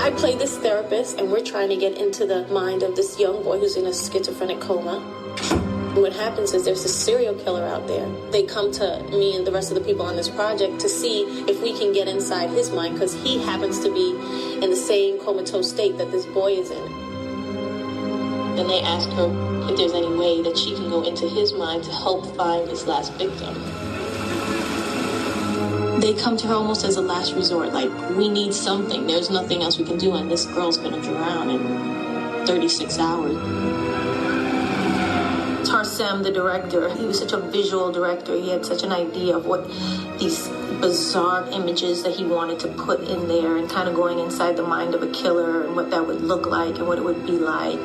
I play this therapist, and we're trying to get into the mind of this young boy who's in a schizophrenic coma. What happens is there's a serial killer out there. They come to me and the rest of the people on this project to see if we can get inside his mind, because he happens to be in the same comatose state that this boy is in. And they ask her if there's any way that she can go into his mind to help find this last victim. They come to her almost as a last resort, like, we need something. There's nothing else we can do, and this girl's gonna drown in 36 hours. Tarsem, the director, he was such a visual director. He had such an idea of what these bizarre images that he wanted to put in there, and kind of going inside the mind of a killer and what that would look like and what it would be like.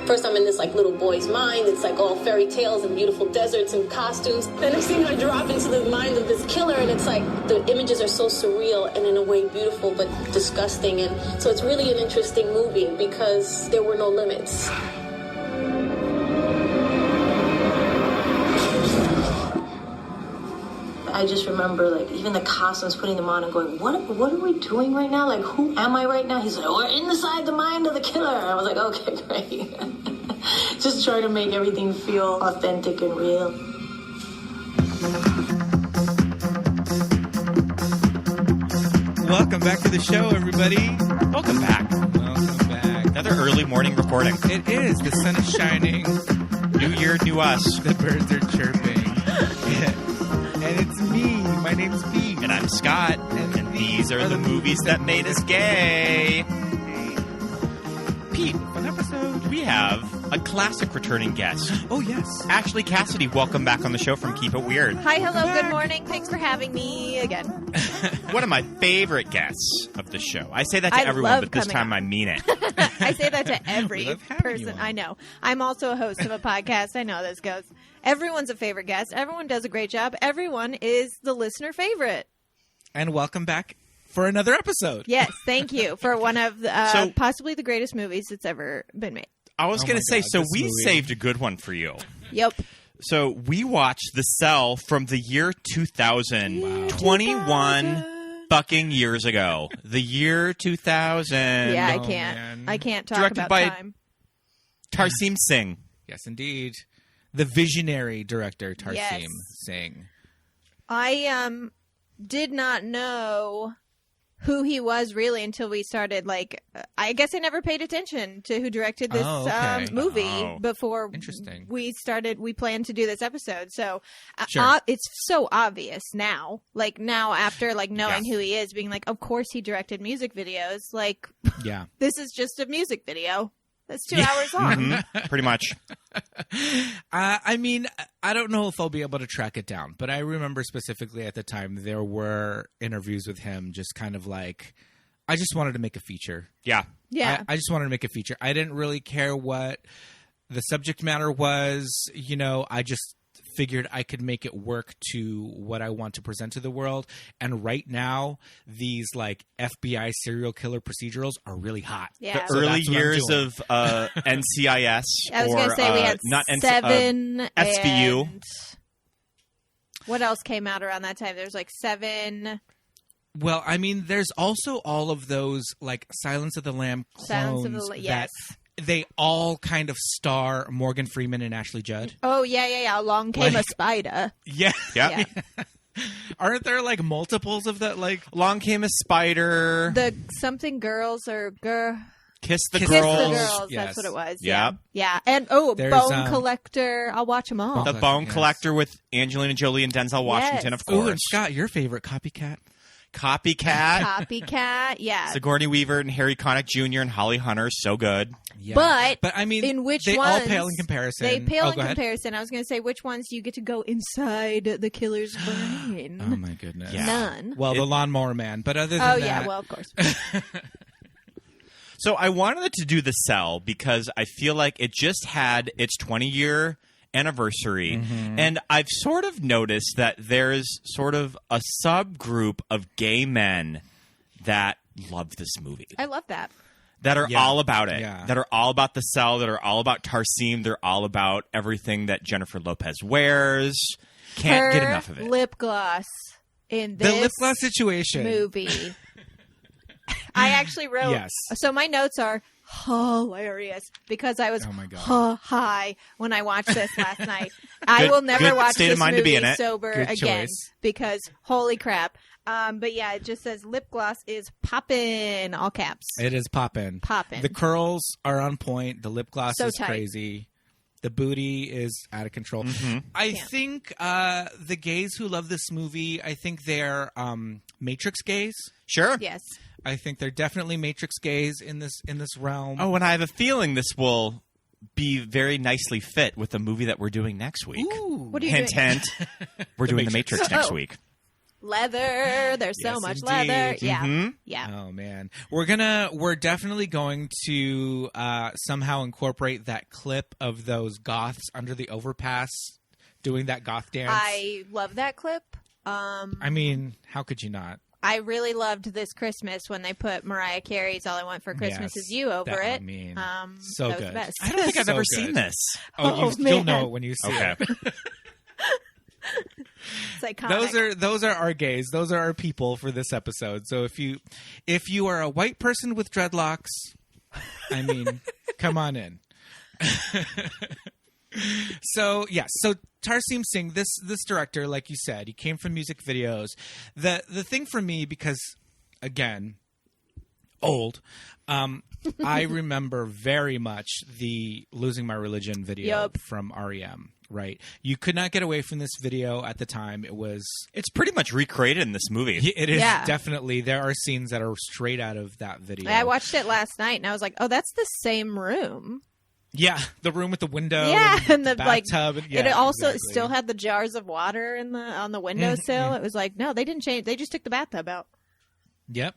First I'm in this like little boy's mind. It's like all fairy tales and beautiful deserts and costumes. Then next thing I drop into the mind of this killer, and it's like the images are so surreal and in a way beautiful but disgusting. And so it's really an interesting movie because there were no limits. I just remember, like, even the costumes, putting them on and going, what are we doing right now? Like, who am I right now? He's like, we're inside the mind of the killer. I was like, okay, great. Just trying to make everything feel authentic and real. Welcome back to the show, everybody. Welcome back. Welcome back. Another early morning recording. It is. The sun is shining. New year, new us. The birds are chirping. And it's me. My name's Pete. And I'm Scott. And these are the movies that made us gay. Pete, an episode. We have a classic returning guest. Oh, yes. Ashley Casseday, welcome back on the show from Keep It Weird. Hi, hello, good morning. Thanks for having me again. One of my favorite guests of the show. I say that to everyone, but this time I mean it. I say that to every person I know. I'm also a host of a podcast. I know how this goes. Everyone's a favorite guest. Everyone does a great job. Everyone is the listener favorite. And welcome back for another episode. Yes, thank you for one of possibly the greatest movies that's ever been made. I was going to say, so we saved a good one for you. Yep. So we watched The Cell from the year 2000, 21 fucking years ago. The year 2000. Yeah, I can't talk Directed about by time. Tarsem Singh. Yes, indeed. The visionary director, Tarsem Singh. I did not know who he was really until we started, like, I guess I never paid attention to who directed this movie before we planned to do this episode. So it's so obvious now, like now after like knowing who he is, being like, of course he directed music videos. Like, this is just a music video. That's 2 hours long. Mm-hmm. Pretty much. I mean, I don't know if I'll be able to track it down, but I remember specifically at the time there were interviews with him just kind of like, I just wanted to make a feature. Yeah. Yeah. I just wanted to make a feature. I didn't really care what the subject matter was. You know, I just figured I could make it work to what I want to present to the world. And right now, these like FBI serial killer procedurals are really hot. Yeah. The early years of NCIS I was going to say we had not Seven. SVU. And what else came out around that time? There's like Seven. Well, I mean, there's also all of those like Silence of the Lamb clones that they all kind of star Morgan Freeman and Ashley Judd. Oh, yeah. Along came a spider. Yeah. Yeah. Aren't there like multiples of that? Like, Along Came a Spider. The something girls or Kiss the Girls. Girls. Yes. That's what it was. Yeah. Yeah. And there's, Bone Collector. I'll watch them all. The Bone Collector with Angelina Jolie and Denzel Washington, of course. Ooh, and Scott, your favorite Copycat. Copycat, yeah. Sigourney Weaver and Harry Connick Jr. and Holly Hunter, so good. Yeah. But I mean, in which they ones, all pale in comparison. They pale in ahead. comparison. I was going to say, which ones you get to go inside the killer's brain? Oh my goodness. Yeah. None. Well, the Lawnmower Man, but other than that... Oh, yeah, well, of course. So I wanted to do The Cell because I feel like it just had its 20-year anniversary, and I've sort of noticed that there's sort of a subgroup of gay men that love this movie. I love that. That are all about it. Yeah. That are all about The Cell. That are all about Tarsem. They're all about everything that Jennifer Lopez wears. Can't get enough of it. Lip gloss in this the lip gloss situation movie. I actually wrote. Yes. So my notes are hilarious because I was high when I watched this last night. I will never watch this movie sober again because holy crap. But yeah, it just says lip gloss is poppin', all caps. It is poppin'. Poppin'. The curls are on point. The lip gloss is tight. Crazy. The booty is out of control. I think the gays who love this movie, I think they're Matrix gays. Sure. Yes. I think they're definitely Matrix gays in this realm. Oh, and I have a feeling this will be very nicely fit with the movie that we're doing next week. Ooh. What are you hint, doing? hint. We're doing The Matrix next week. Leather. There's so much leather. Yeah. Yeah. Oh man. We're definitely going to somehow incorporate that clip of those goths under the overpass doing that goth dance. I love that clip. I mean, how could you not? I really loved this Christmas when they put Mariah Carey's "All I Want for Christmas Is You" over it. I mean, so good. Best. I don't think I've ever seen this. You'll know it when you see it. It's iconic. Those are our gays. Those are our people for this episode. So if you are a white person with dreadlocks, I mean, come on in. So Tarsem Singh, this director, like you said, he came from music videos. The thing for me, because again, old, I remember very much the "Losing My Religion" video from R.E.M. Right, you could not get away from this video at the time. It's pretty much recreated in this movie. It is definitely. There are scenes that are straight out of that video. I watched it last night and I was like, oh, that's the same room. Yeah, the room with the window. Yeah, and the bathtub. It also still had the jars of water on the windowsill. It was like, no, they didn't change. They just took the bathtub out. Yep.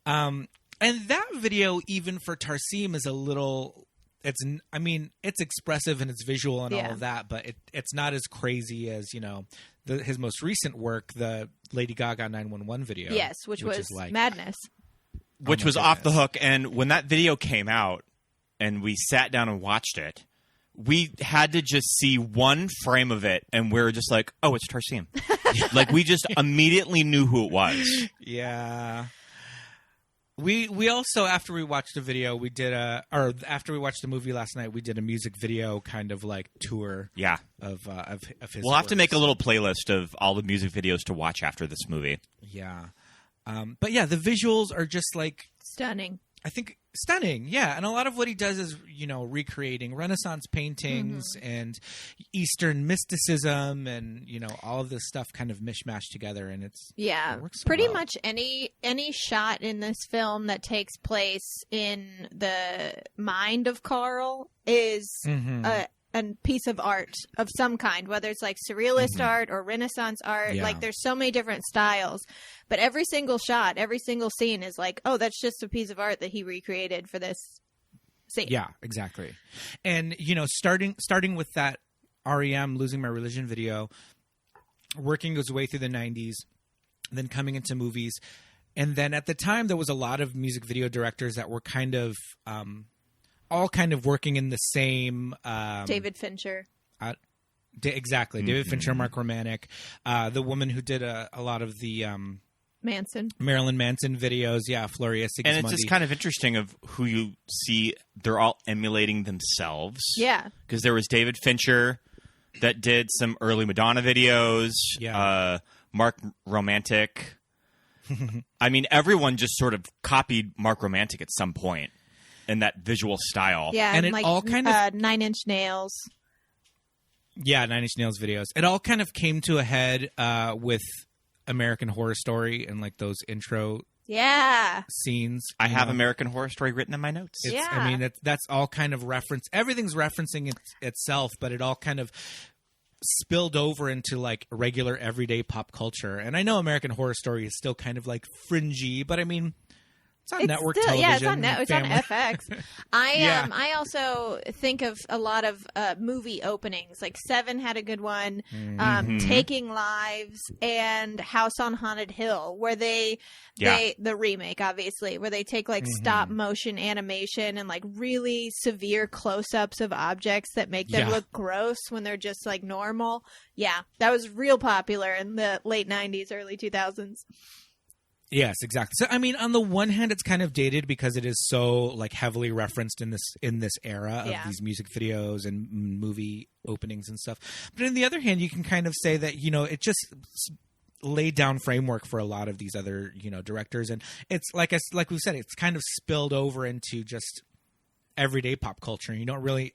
And that video, even for Tarsem, is a little. It's expressive and it's visual and all of that, but it's not as crazy as his most recent work, the Lady Gaga 911 video. Yes, which was like, madness. Which was off the hook, and when that video came out, and we sat down and watched it, we had to just see one frame of it, and we were just like, oh, it's Tarsem. Like, we just immediately knew who it was. Yeah. We also, after we watched the video, after we watched the movie last night, we did a music video kind of like tour of his We'll have to make a little playlist of all the music videos to watch after this movie. Yeah. But yeah, the visuals are just like... stunning. I think stunning, yeah. And a lot of what he does is, recreating Renaissance paintings and Eastern mysticism and, all of this stuff kind of mishmashed together. And it works so pretty well. much any shot in this film that takes place in the mind of Carl is a piece of art of some kind, whether it's like surrealist art or Renaissance art. Like there's so many different styles, but every single shot, every single scene is like, oh, that's just a piece of art that he recreated for this scene. Yeah, exactly. And starting with that R.E.M. Losing My Religion video, working his way through the 90s, then coming into movies, and then at the time there was a lot of music video directors that were kind of all kind of working in the same... David Fincher. Exactly. David Fincher, Mark Romanek. The woman who did a lot of the... Marilyn Manson videos. Yeah, Floria Sigismondi. And it's just kind of interesting of who you see. They're all emulating themselves. Yeah. Because there was David Fincher that did some early Madonna videos. Yeah. Mark Romanek. I mean, everyone just sort of copied Mark Romanek at some point. In that visual style. Yeah, and it like, all kind of 9 Inch Nails. Yeah, 9 Inch Nails videos. It all kind of came to a head with American Horror Story and like those intro scenes. I have American Horror Story written in my notes. I mean, that's all kind of reference. Everything's referencing itself, but it all kind of spilled over into like regular everyday pop culture. And I know American Horror Story is still kind of like fringy, but I mean... It's on network television. Yeah, it's on FX. I also think of a lot of movie openings. Like Seven had a good one, Taking Lives, and House on Haunted Hill, where they the remake, obviously, where they take like stop motion animation and like really severe close-ups of objects that make them look gross when they're just like normal. Yeah, that was real popular in the late 90s, early 2000s. Yes, exactly. So I mean, on the one hand, it's kind of dated because it is so like heavily referenced in this era of these music videos and movie openings and stuff. But on the other hand, you can kind of say that, you know, it just laid down framework for a lot of these other, you know, directors, and it's like we said, it's kind of spilled over into just everyday pop culture. You don't really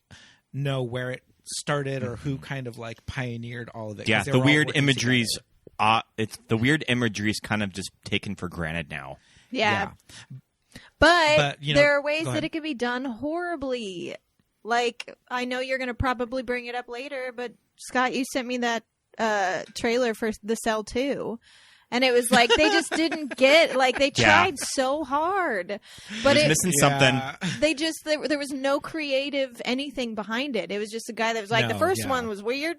know where it started or who kind of like pioneered all of it. Yeah, the weird imageries. The weird imagery is kind of just taken for granted now. Yeah. But you know, there are ways that it can be done horribly. Like, I know you're going to probably bring it up later, but Scott, you sent me that trailer for The Cell 2. And it was like they just didn't get, like, they tried so hard, but it was missing something. They just there was no creative anything behind it. It was just a guy that was like, the first one was weird.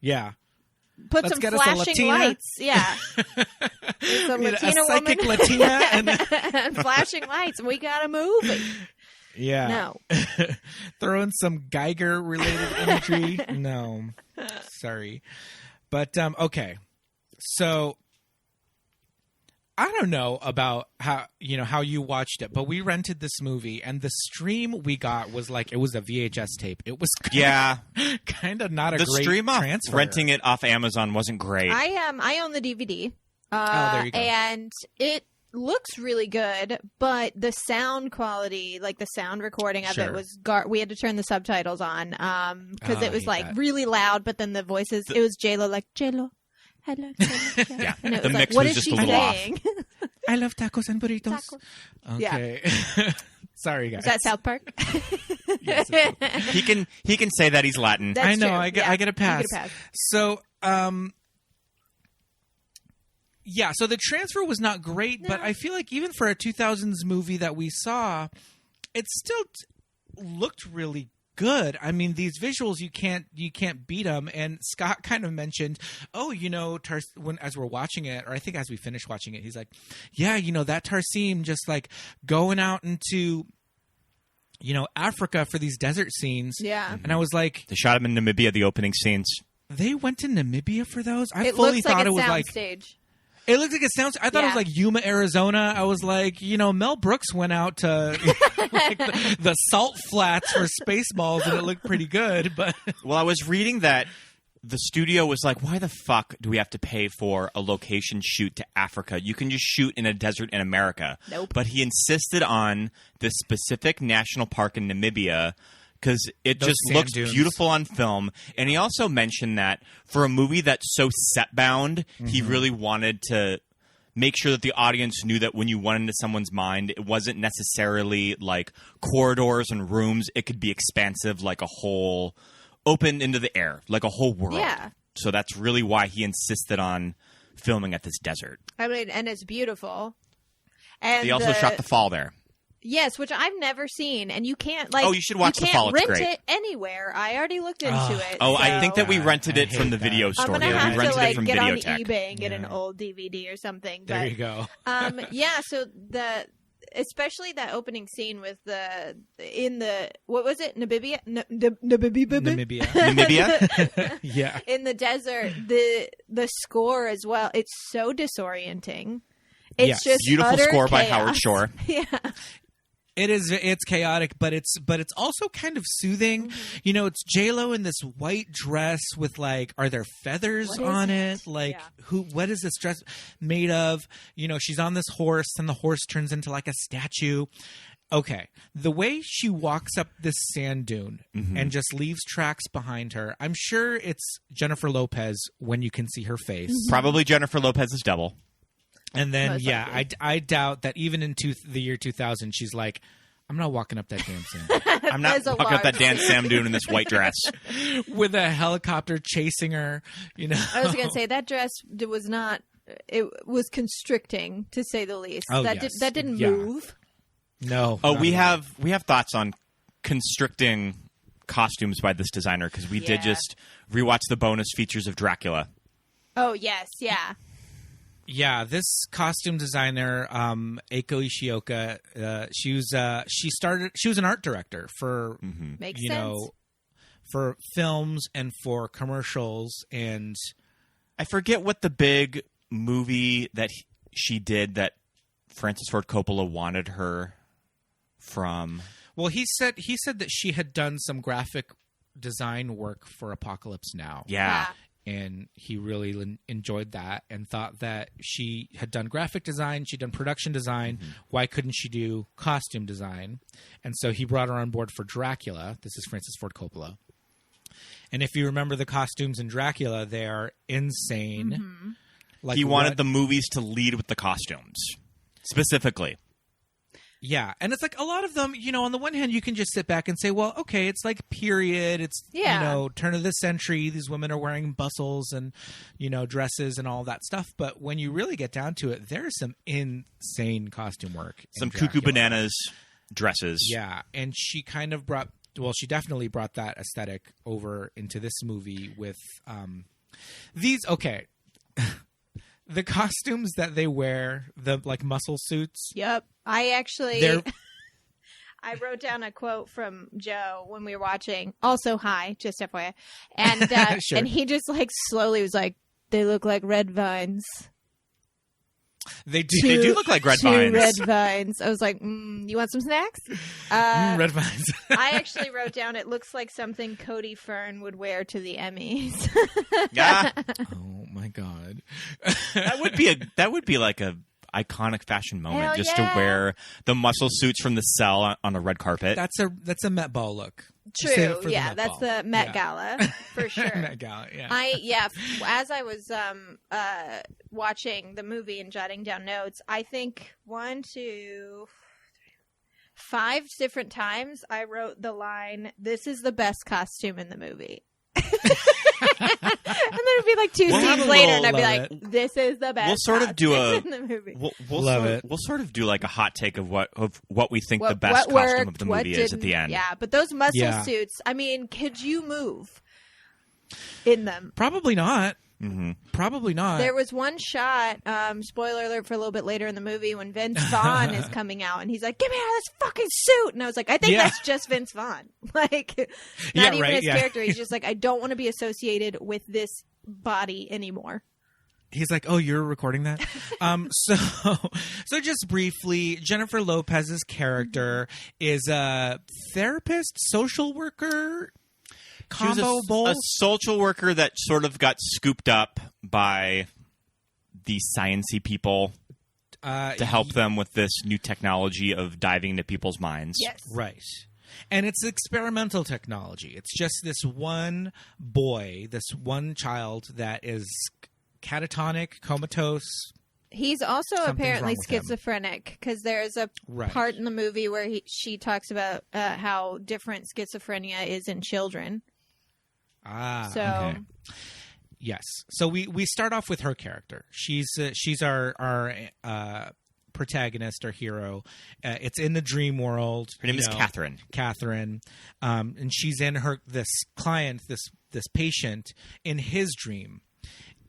Yeah. Put some flashing lights. Yeah. Some Latina a psychic woman. Latina and flashing lights, and we got a movie. Yeah. No. Throw in some Geiger-related imagery. No. Sorry. But, okay. So, I don't know about how you watched it, but we rented this movie, and the stream we got was like, it was a VHS tape. It was kind of not a great stream transfer. Renting it off Amazon wasn't great. I own the DVD. There you go. And it looks really good, but the sound quality, like the sound recording of it was we had to turn the subtitles on because it was like really loud, but then the voices, it was JLo like, JLo. Hello. Yeah, and it the was mix like, was just a little saying? off. I love tacos and burritos. Tacos. Okay. Yeah. Sorry, guys. Is that South Park? Yes, he can say that he's Latin. That's I know. true. I get a pass. You get a pass. So, yeah. So the transfer was not great, but I feel like even for a 2000s movie that we saw, it still looked really good. I mean, these visuals, you can't beat them. And Scott kind of mentioned, as we're watching it, or I think as we finished watching it, he's like, yeah, that Tarsem just like going out into, Africa for these desert scenes. Yeah. And I was like, they shot him in Namibia, the opening scenes. They went to Namibia for those? I it fully looks thought like it was like stage. It looked like it sounds. I thought it was like Yuma, Arizona. I was like, Mel Brooks went out to like the salt flats for Spaceballs, and it looked pretty good. But well, I was reading that the studio was like, "Why the fuck do we have to pay for a location shoot to Africa? You can just shoot in a desert in America." Nope. But he insisted on this specific national park in Namibia, because it Those just sand looks dunes. beautiful on film. And he also mentioned that for a movie that's so set-bound, he really wanted to make sure that the audience knew that when you went into someone's mind, it wasn't necessarily like corridors and rooms. It could be expansive, like a whole open into the air, like a whole world. Yeah. So that's really why he insisted on filming at this desert. I mean, and it's beautiful. And They also shot The Fall there. Yes, which I've never seen, and you can't you should watch The Fall. You It's can't rent great. it anywhere. I already looked into it. Oh, so I think that we rented it from the video I'm store. gonna We have rented to it from get on Videotech. eBay and get an old DVD or something. But, there you go. Yeah, so especially that opening scene with what was it? Namibia? Namibia. Yeah. In the desert, the score as well. It's so disorienting. It's just Beautiful utter score by chaos. Howard Shore. Yeah. It's chaotic, but it's also kind of soothing. It's JLo in this white dress with like, are there feathers on it? Like, what is this dress made of? She's on this horse, and the horse turns into like a statue. Okay, the way she walks up this sand dune and just leaves tracks behind her, I'm sure it's Jennifer Lopez when you can see her face. Probably Jennifer Lopez's double. And then, I doubt that even in the year 2000, she's like, I'm not walking up that damn sand. I'm not walking up that damn Sam Dune in this white dress. With a helicopter chasing her, I was going to say, that dress was not, it was constricting, to say the least. Oh, that didn't move. No. Oh, we have thoughts on constricting costumes by this designer, because we did just rewatch the bonus features of Dracula. Oh, yes, yeah. Yeah, this costume designer, Eiko Ishioka, she was an art director for Makes sense. For films and for commercials, and I forget what the big movie that she did that Francis Ford Coppola wanted her from? Well, he said that she had done some graphic design work for Apocalypse Now. Yeah. And he really enjoyed that and thought that she had done graphic design, she'd done production design. Mm-hmm. Why couldn't she do costume design? And so he brought her on board for Dracula. This is Francis Ford Coppola. And if you remember the costumes in Dracula, they are insane. Mm-hmm. Like he wanted the movies to lead with the costumes, specifically. Yeah, and it's like a lot of them, on the one hand, you can just sit back and say, well, okay, it's like period. It's, turn of the century. These women are wearing bustles and, dresses and all that stuff. But when you really get down to it, there's some insane costume work. Some cuckoo bananas dresses. Yeah, and she kind of she definitely brought that aesthetic over into this movie with okay. The costumes that they wear, the muscle suits. Yep. I wrote down a quote from Joe when we were watching. Also, hi, just FYI. And sure. And he just slowly was like, they look like red vines. They do. They do look like red vines. Red vines. I was like, you want some snacks? Red vines. I actually wrote down, it looks like something Cody Fern would wear to the Emmys. Yeah. Oh my God. That would be like a iconic fashion moment. Hell just yeah. to wear the muscle suits from The Cell on a red carpet. That's a Met Ball look. True. Yeah, that's the Met Gala for sure. Met Gala. Yeah. As I was watching the movie and jotting down notes, I think 1, 2, 5 different times I wrote the line, "This is the best costume in the movie." And then it'd be like 2 scenes later, and I'd be like, "This is the best." We'll sort of do in the movie. We'll sort of do like a hot take of what we think the best costume of the movie is at the end. Yeah, but those muscle suits, I mean, could you move in them? Probably not. Mm-hmm. Probably not. There was one shot, spoiler alert for a little bit later in the movie, when Vince Vaughn is coming out and he's like, "Get me out of this fucking suit." And I was like, I think that's just Vince Vaughn. Like, not even his character. He's just like, I don't want to be associated with this body anymore. He's like, "Oh, you're recording that?" So just briefly, Jennifer Lopez's character is a therapist, social worker. She was a social worker that sort of got scooped up by the sciencey people to help them with this new technology of diving into people's minds. Yes. Right. And it's experimental technology. It's just this one boy, this one child that is catatonic, comatose. He's also apparently schizophrenic, because there's a part in the movie where she talks about how different schizophrenia is in children. Okay. Yes. So we start off with her character. She's our protagonist, our hero. It's in the dream world. Her name is Catherine. And she's in this client, this patient, in his dream.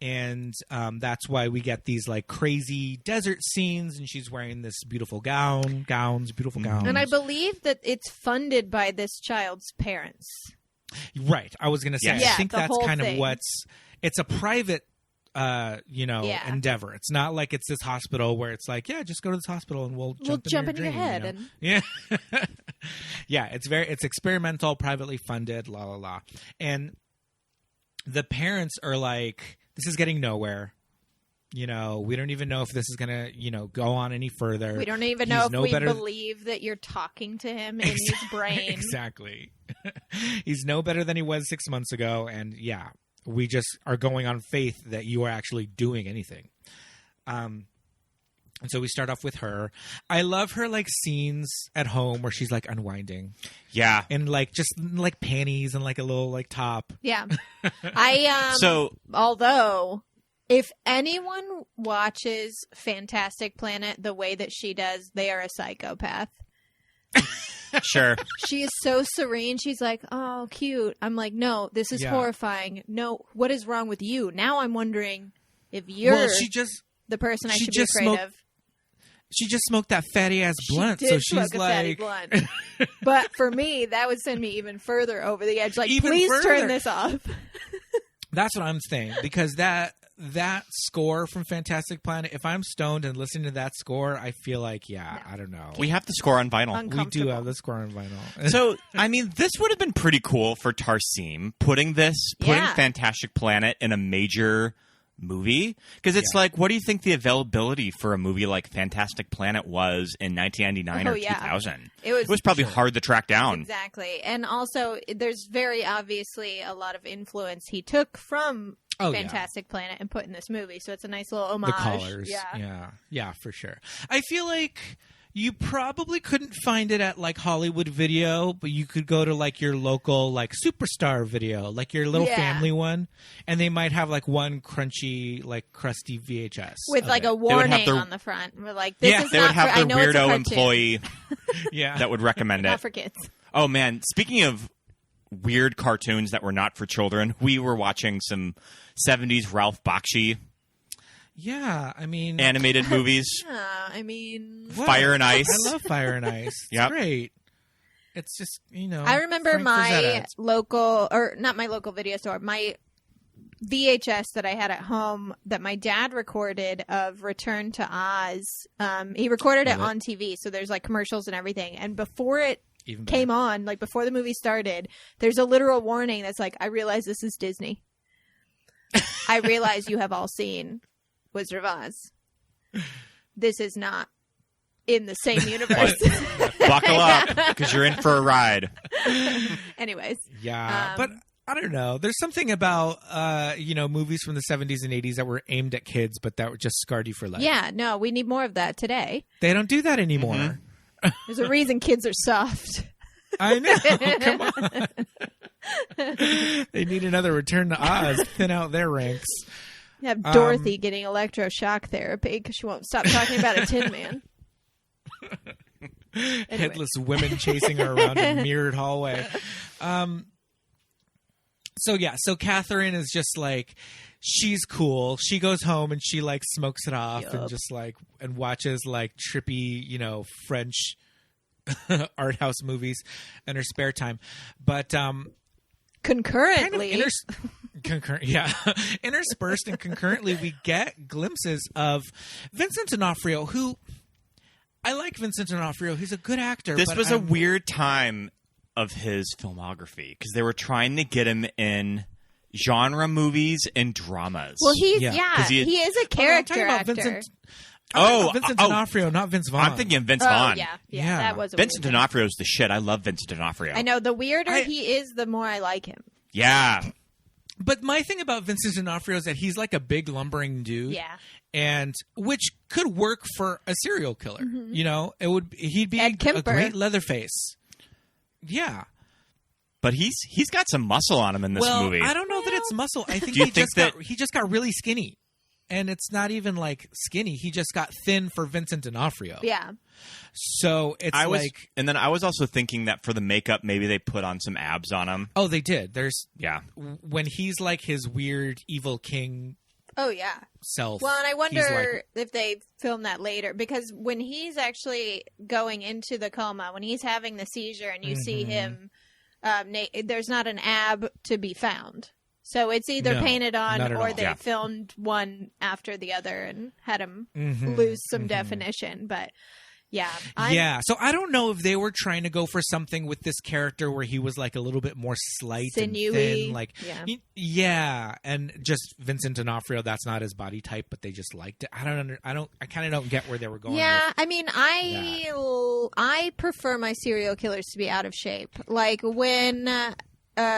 And that's why we get these like crazy desert scenes, and she's wearing this beautiful gowns. And I believe that it's funded by this child's parents. Right. I was going to say, I think that's kind of it's a private, endeavor. It's not like it's this hospital where it's like, just go to this hospital and we'll jump in your head. And... Yeah. Yeah. It's experimental, privately funded, la, la, la. And the parents are like, this is getting nowhere. We don't even know if this is going to, go on any further. We don't even know if we believe that you're talking to him in his brain. Exactly. He's no better than he was 6 months ago. And we just are going on faith that you are actually doing anything. And so we start off with her. I love her like scenes at home where she's like unwinding. Yeah. And like just like panties and like a little like top. Yeah. Although... if anyone watches Fantastic Planet the way that she does, they are a psychopath. Sure. She is so serene. She's like, "Oh, cute." I'm like, "No, this is horrifying. No, what is wrong with you?" Now I'm wondering if you're the person I should be afraid of. She just smoked that fatty ass blunt, so she's like. Blunt. But for me, that would send me even further over the edge. Like, even please further. Turn this off. That's what I'm saying, because that that score from Fantastic Planet, if I'm stoned and listening to that score, I feel like, I don't know. We have the score on vinyl. We do have the score on vinyl. So, I mean, this would have been pretty cool for Tarsem, putting Fantastic Planet in a major movie. Because it's like, what do you think the availability for a movie like Fantastic Planet was in 1999 or 2000? It was probably hard to track down. Exactly. And also, there's very obviously a lot of influence he took from Fantastic Planet and put in this movie, so it's a nice little homage. The colors, yeah, for sure. I feel like you probably couldn't find it at like Hollywood Video, but you could go to like your local like Superstar Video, like your little family one, and they might have like one crunchy, like crusty VHS with like a warning on the front. We're like, this is they not would have for, their weirdo employee, that would recommend it. Not for kids. Oh man, speaking of weird cartoons that were not for children, we were watching some 70s Ralph Bakshi. Yeah, I mean... animated movies. Fire and Ice. I love Fire and Ice. It's great. It's just, I remember my local, or not my local video store, my VHS that I had at home that my dad recorded of Return to Oz. He recorded it on TV, so there's like commercials and everything. And before it came on, like before the movie started, there's a literal warning that's like, I realize this is Disney. I realize you have all seen Wizard of Oz. This is not in the same universe. Buckle up, because you're in for a ride. Anyways. Yeah, but I don't know. There's something about, movies from the 70s and 80s that were aimed at kids, but that were just scarred you for life. Yeah, no, we need more of that today. They don't do that anymore. Mm-hmm. There's a reason kids are soft. I know. Come on. They need another Return to Oz. Thin out their ranks. You have Dorothy getting electroshock therapy because she won't stop talking about a Tin Man. Anyway. Headless women chasing her around a mirrored hallway. So Catherine is just like, she's cool. She goes home and she like smokes it off and just like, and watches like trippy, French art house movies in her spare time. But, concurrently. Interspersed and concurrently, we get glimpses of Vincent D'Onofrio, who I like Vincent D'Onofrio. He's a good actor. This was a weird time of his filmography because they were trying to get him in genre movies and dramas. Well, he is a character actor. Vincent D'Onofrio, not Vince Vaughn. I'm thinking Vince Vaughn. Yeah, that was Vincent D'Onofrio is the shit. I love Vincent D'Onofrio. I know. The weirder he is, the more I like him. Yeah. But my thing about Vincent D'Onofrio is that he's like a big lumbering dude. Yeah. And which could work for a serial killer. Mm-hmm. He'd be a great Leatherface. Yeah. But he's got some muscle on him in this movie. I don't know that it's muscle. I think he just got really skinny. And it's not even like skinny. He just got thin for Vincent D'Onofrio. Yeah. So it's and then I was also thinking that for the makeup, maybe they put on some abs on him. Oh, they did. When he's like his weird evil king. Oh, yeah. Self. Well, and I wonder if they filmed that later, because when he's actually going into the coma, when he's having the seizure and you see him, there's not an ab to be found. So it's either painted on or they filmed one after the other and had him lose some definition. But so I don't know if they were trying to go for something with this character where he was like a little bit more slight sinewy, and thin, and just Vincent D'Onofrio, that's not his body type, but they just liked it. I kind of don't get where they were going. Yeah, I mean, I prefer my serial killers to be out of shape. Like when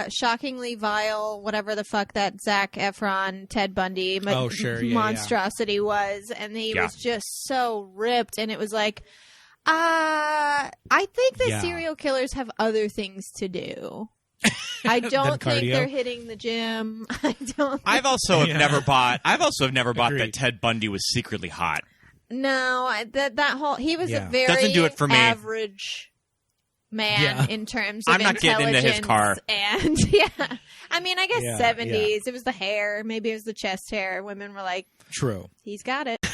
Shockingly Vile, whatever the fuck that Zac Efron, Ted Bundy monstrosity was, and he was just so ripped, and it was like, I think the serial killers have other things to do. I don't think they're hitting the gym. I've also never bought that Ted Bundy was secretly hot. No, he was a very doesn't do it for me. Average man in terms of I'm not getting into his car. And I mean, I guess 70s. It was the hair. Maybe it was the chest hair. Women were like, true. He's got it.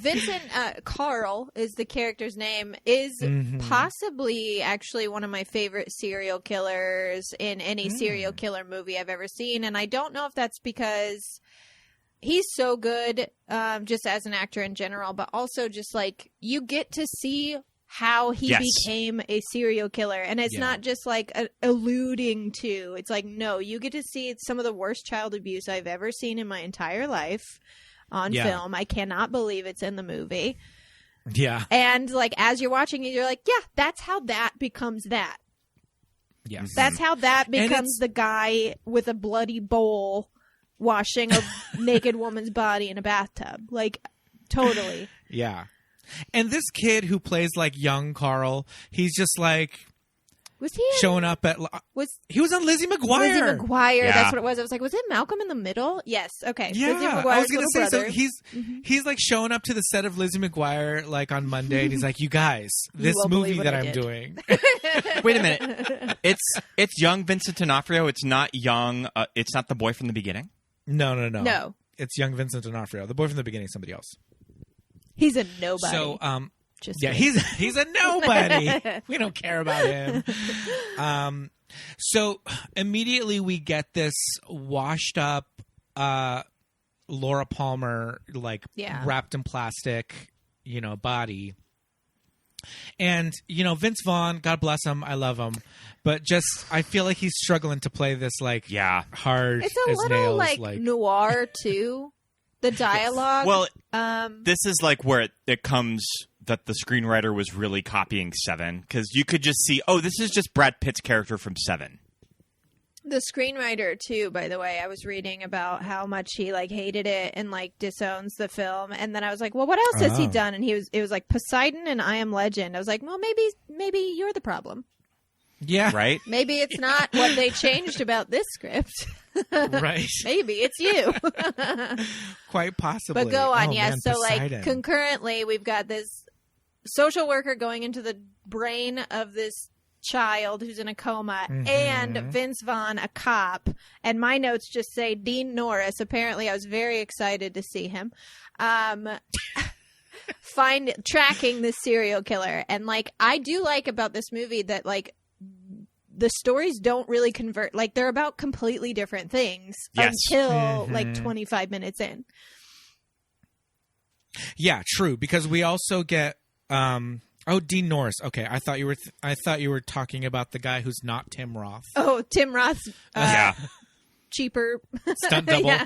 Vincent Carl is the character's name. Is possibly actually one of my favorite serial killers in any serial killer movie I've ever seen. And I don't know if that's because he's so good, just as an actor in general, but also just like you get to see how he became a serial killer, and it's not just like alluding to. It's like, no, you get to see some of the worst child abuse I've ever seen in my entire life on film. I cannot believe it's in the movie. Yeah. And like as you're watching it, you're like, yeah, that's how that becomes that. Yes. That's how that becomes the guy with a bloody bowl washing a naked woman's body in a bathtub. Like, totally. Yeah. And this kid who plays like young Carl, he's just like was he showing up at he was on Lizzie McGuire. Lizzie McGuire, that's what it was. I was like, was it Malcolm in the Middle? Yes. Okay. Yeah, Lizzie McGuire's I was gonna say brother. so. He's like showing up to the set of Lizzie McGuire like on Monday, and he's like, "You guys, this movie that I'm doing." Wait a minute, it's young Vincent D'Onofrio. It's not young. It's not the boy from the beginning. No. It's young Vincent D'Onofrio. The boy from the beginning is somebody else. He's a nobody. So, Just he's a nobody. We don't care about him. So immediately we get this washed up Laura Palmer, like wrapped in plastic, body. And, Vince Vaughn, God bless him, I love him. But just, I feel like he's struggling to play this, like, hard it's a as little, nails. like, noir, too. The dialogue. Well, this is, like, where it comes that the screenwriter was really copying Seven. Because you could just see, this is just Brad Pitt's character from Seven. The screenwriter, too, by the way, I was reading about how much he, like, hated it and, like, disowns the film. And then I was like, well, what else has he done? And it was like Poseidon and I Am Legend. I was like, well, maybe you're the problem. Yeah. Right? Maybe it's not what they changed about this script. Right. Maybe it's you. Quite possibly. But go on, Man, so, Poseidon. like, concurrently, we've got this social worker going into the brain of this child who's in a coma, and Vince Vaughn, a cop. And my notes just say Dean Norris. Apparently, I was very excited to see him. Tracking this serial killer. And, like, I do like about this movie that, like, the stories don't really convert. Like, they're about completely different things until, like, 25 minutes in. Yeah, true. Because we also get... Dean Norris. Okay, I thought you were talking about the guy who's not Tim Roth. Oh, Tim Roth's cheaper stunt double.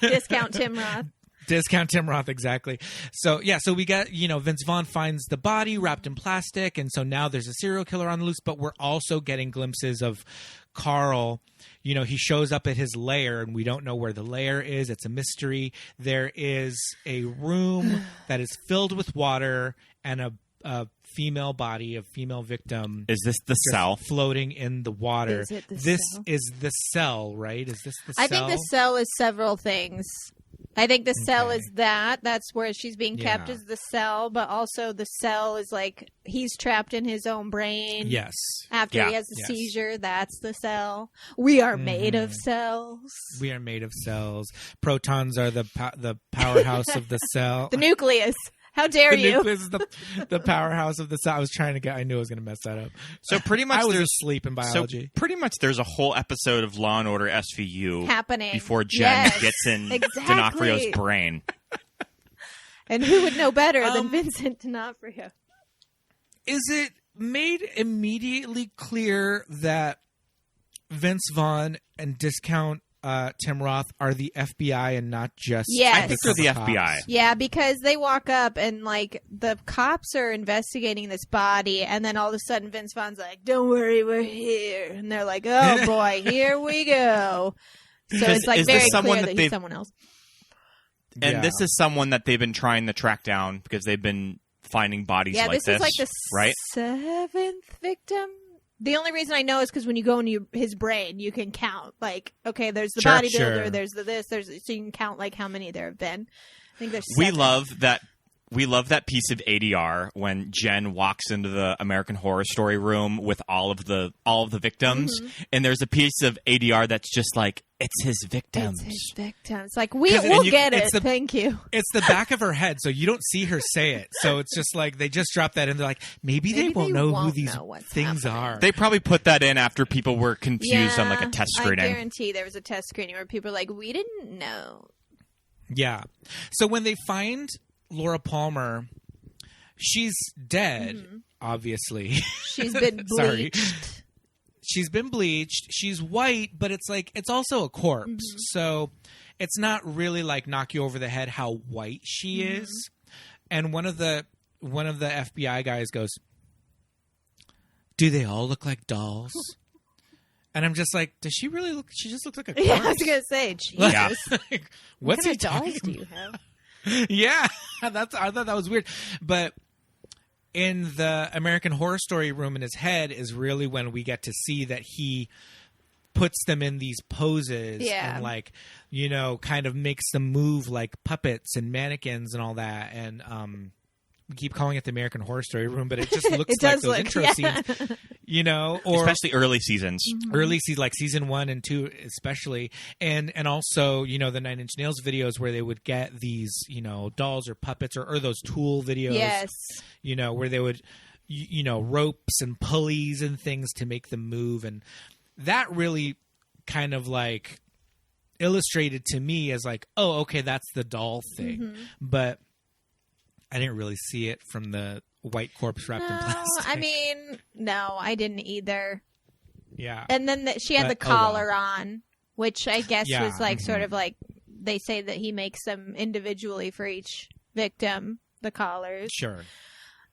Discount Tim Roth. Discount Tim Roth, exactly. So we got, Vince Vaughn finds the body wrapped in plastic, and so now there's a serial killer on the loose, but we're also getting glimpses of Carl. He shows up at his lair, and we don't know where the lair is. It's a mystery. There is a room that is filled with water and a female body, a female victim. Is this the cell? Floating in the water. Is it this cell? Is the cell, right? Is this the cell? I think the cell is several things. I think the cell is that. That's where she's being kept is the cell. But also the cell is like he's trapped in his own brain. Yes. After he has a seizure, that's the cell. We are made of cells. We are made of cells. Protons are the powerhouse of the cell. The nucleus. How dare you? The nucleus is the powerhouse of the cell. I knew I was going to mess that up. So pretty much I was asleep in biology. So pretty much there's a whole episode of Law & Order SVU happening before Jen gets in D'Onofrio's brain. And who would know better than Vincent D'Onofrio? Is it made immediately clear that Vince Vaughn and Discount Tim Roth are the FBI and not just... Yes. I think they're the FBI. Yeah, because they walk up and, like, the cops are investigating this body, and then all of a sudden Vince Vaughn's like, don't worry, we're here. And they're like, oh, boy, here we go. So it's, like, very clear that he's someone else. And this is someone that they've been trying to track down because they've been finding bodies like this. Yeah, this is, like, the right? 7th victim? The only reason I know is because when you go into his brain, you can count. Like, okay, there's the bodybuilder, there's the this, so you can count like how many there have been. I think there's 7. We love that We love that piece of ADR when Jen walks into the American Horror Story room with all of the victims, and there's a piece of ADR that's just like, it's his victims. It's his victims. Like, we'll get it. Thank you. It's the back of her head, so you don't see her say it. So it's just like they just drop that in. They're like, maybe they won't know who these things are. They probably put that in after people were confused on like a test screening. I guarantee there was a test screening where people were like, we didn't know. Yeah. So when they find Laura Palmer, she's dead, obviously. She's been bleached. Sorry. She's been bleached. She's white, but it's like it's also a corpse. So it's not really like knock you over the head how white she is. And one of the FBI guys goes, "Do they all look like dolls?" And I'm just like, does she really look? She just looks like a corpse. Yeah, I was gonna say, Jesus. Yeah. Like, what kind of dolls do you have? Yeah, I thought that was weird. But in the American Horror Story room in his head is really when we get to see that he puts them in these poses and like, you know, kind of makes them move like puppets and mannequins and all that. And we keep calling it the American Horror Story room, but it just looks like those intro scenes, you know, or especially early seasons, like season 1 and 2, especially. And also, you know, the 9 Inch Nails videos where they would get these, you know, dolls or puppets or those Tool videos, you know, where they would, you know, ropes and pulleys and things to make them move. And that really kind of like illustrated to me as like, oh, okay, that's the doll thing. But I didn't really see it from the white corpse wrapped in plastic. I mean, no, I didn't either. Yeah. And then she had the collar on, which I guess was like sort of like, they say that he makes them individually for each victim, the collars. Sure.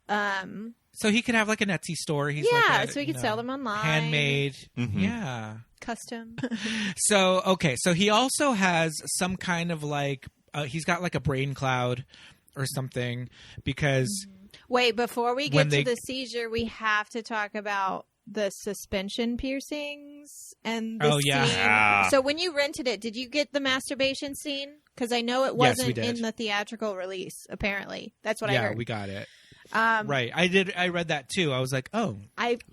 So he could have like an Etsy store. He's like so he could sell them online. Handmade. Yeah. Custom. So he also has some kind of like, he's got like a brain cloud or something because... Wait, before we get to the seizure, we have to talk about the suspension piercings and the scene. So when you rented it, did you get the masturbation scene? Because I know it wasn't in the theatrical release, apparently. That's what I heard. Yeah, we got it. Right. I read that too. I was like, oh,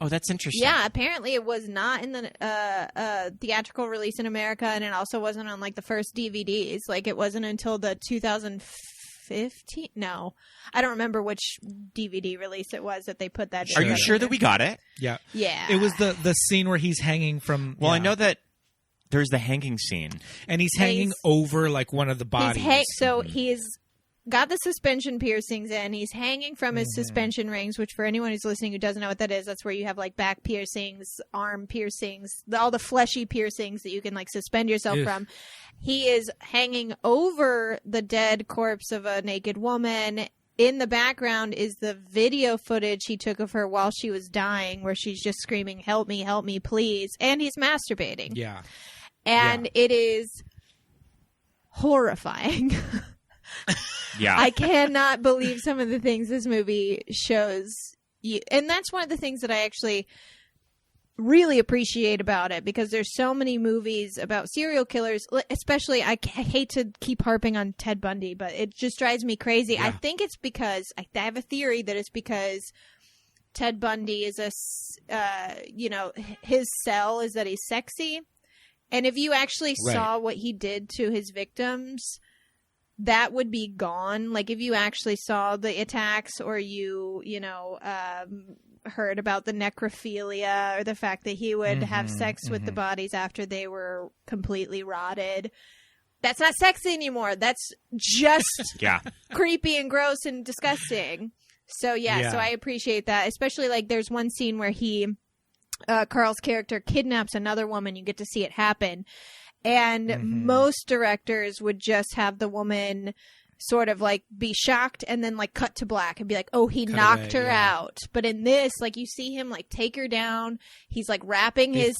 that's interesting. Yeah, apparently it was not in the theatrical release in America, and it also wasn't on like the first DVDs. Like it wasn't until the 2015. No, I don't remember which DVD release it was that they put that. Are you sure that we got it? Yeah. Yeah. It was the scene where he's hanging from. Well, I know that there's the hanging scene, and he's hanging over like one of the bodies. He's got the suspension piercings in. He's hanging from his suspension rings, which for anyone who's listening who doesn't know what that is, that's where you have like back piercings, arm piercings, all the fleshy piercings that you can like suspend yourself from. He is hanging over the dead corpse of a naked woman. In the background is the video footage he took of her while she was dying, where she's just screaming, help me, please. And he's masturbating. Yeah. And it is horrifying. Yeah. I cannot believe some of the things this movie shows you. And that's one of the things that I actually really appreciate about it, because there's so many movies about serial killers, especially I hate to keep harping on Ted Bundy, but it just drives me crazy. I think it's because I have a theory that it's because Ted Bundy is his sell is that he's sexy. And if you actually saw what he did to his victims, that would be gone. Like if you actually saw the attacks, or you heard about the necrophilia, or the fact that he would have sex with the bodies after they were completely rotted. That's not sexy anymore. That's just creepy and gross and disgusting. So so I appreciate that. Especially like there's one scene where Carl's character kidnaps another woman. You get to see it happen. And most directors would just have the woman sort of like be shocked and then like cut to black and be like, oh, he knocked her out. But in this, like you see him like take her down. He's like wrapping to the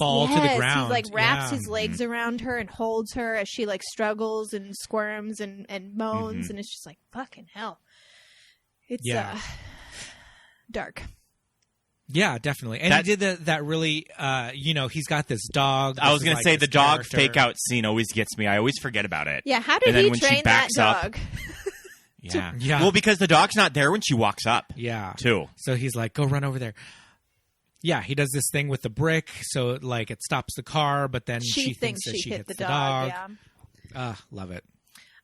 ground. He like wraps his legs around her and holds her as she like struggles and squirms and moans. And it's just like, fucking hell. It's dark. Yeah, definitely. And he did that really, he's got this dog. I was going to say the dog fake out scene always gets me. I always forget about it. Yeah, how did he train that dog? Yeah. Yeah. Well, because the dog's not there when she walks up. Yeah. Too. So he's like, go run over there. Yeah, he does this thing with the brick, so like it stops the car, but then she thinks that she hit the dog. Yeah. Love it.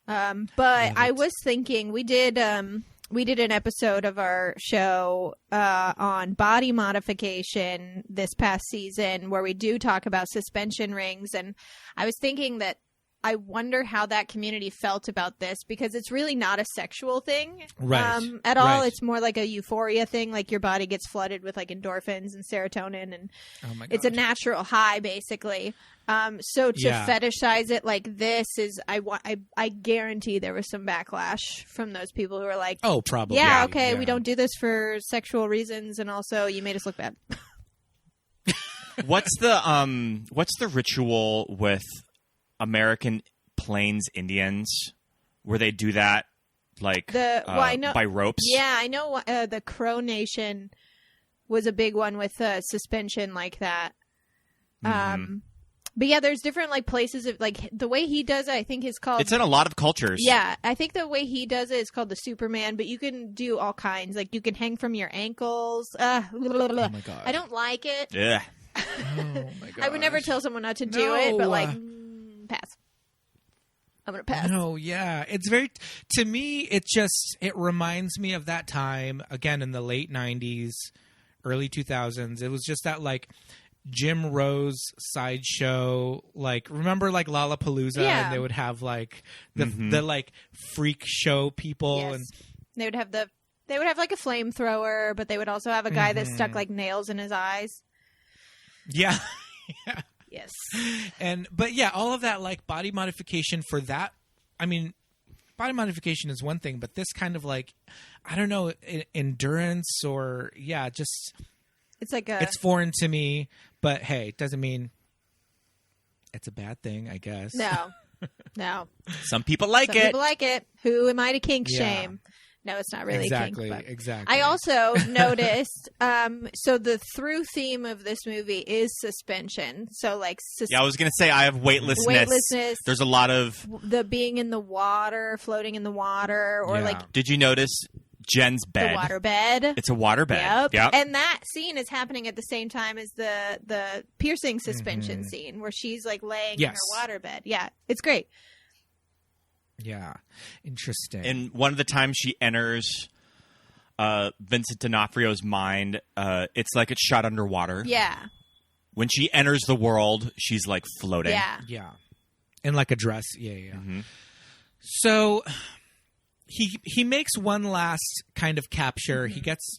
But I was thinking we did an episode of our show on body modification this past season where we do talk about suspension rings, and I was thinking that I wonder how that community felt about this, because it's really not a sexual thing at all. It's more like a euphoria thing, like your body gets flooded with like endorphins and serotonin, and it's a natural high basically. So to fetishize it like this is, I guarantee there was some backlash from those people who were like, oh, probably. Yeah, okay, we don't do this for sexual reasons, and also you made us look bad. What's the ritual with American Plains Indians where they do that like by ropes? Yeah, I know the Crow Nation was a big one with suspension like that. But yeah, there's different like places of like the way he does it, I think is called. It's in a lot of cultures. Yeah, I think the way he does it is called the Superman, but you can do all kinds. Like you can hang from your ankles. Oh my god, I don't like it. Yeah. Oh my god. I would never tell someone not to do it, but like pass. I'm gonna pass. No, yeah, it's very. To me, it reminds me of that time again in the late '90s, early 2000s. It was just that like Jim Rose sideshow. Like remember like Lollapalooza, and they would have like the like freak show people, and they would have like a flamethrower, but they would also have a guy that stuck like nails in his eyes. Yeah. Yeah. Yes. But yeah, all of that like body modification for that. I mean, body modification is one thing, but this kind of like, I don't know, endurance or just it's like it's foreign to me, but hey, it doesn't mean it's a bad thing, I guess. No. Some people like it. People like it. Who am I to kink shame? No, it's not really exactly. kink. Exactly. I also noticed. So the through theme of this movie is suspension. So like, I was gonna say I have weightlessness. There's a lot of the being in the water, floating in the water, or like. Did you notice Jen's bed? The water bed. It's a water bed. Yep. And that scene is happening at the same time as the piercing suspension scene where she's like laying in her water bed. Yeah, it's great. Yeah. Interesting. And one of the times she enters Vincent D'Onofrio's mind, it's like it's shot underwater. Yeah. When she enters the world, she's like floating. Yeah. Yeah. In like a dress. Yeah. So he makes one last kind of capture. He gets,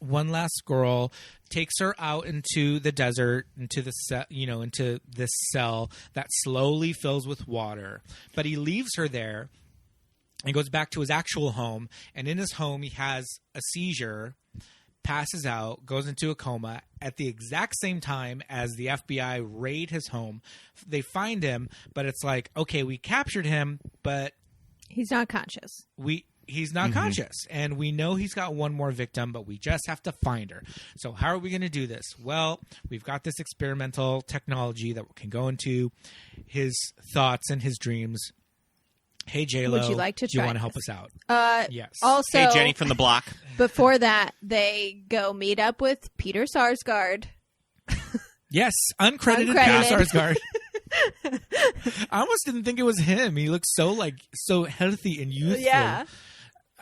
one last girl, takes her out into the desert, into the into this cell that slowly fills with water. But he leaves her there and goes back to his actual home. And in his home, he has a seizure, passes out, goes into a coma at the exact same time as the FBI raid his home. They find him, but it's like, okay, we captured him, but he's not conscious. He's not conscious, and we know he's got one more victim, but we just have to find her. So how are we going to do this? Well, we've got this experimental technology that can go into his thoughts and his dreams. Hey, JLo, would you like to do you try want to this? help us out? Yes. Also, hey, Jenny from the block. Before that, they go meet up with Peter Sarsgaard. Yes, uncredited Peter Sarsgaard. I almost didn't think it was him. He looks so healthy and youthful. Yeah.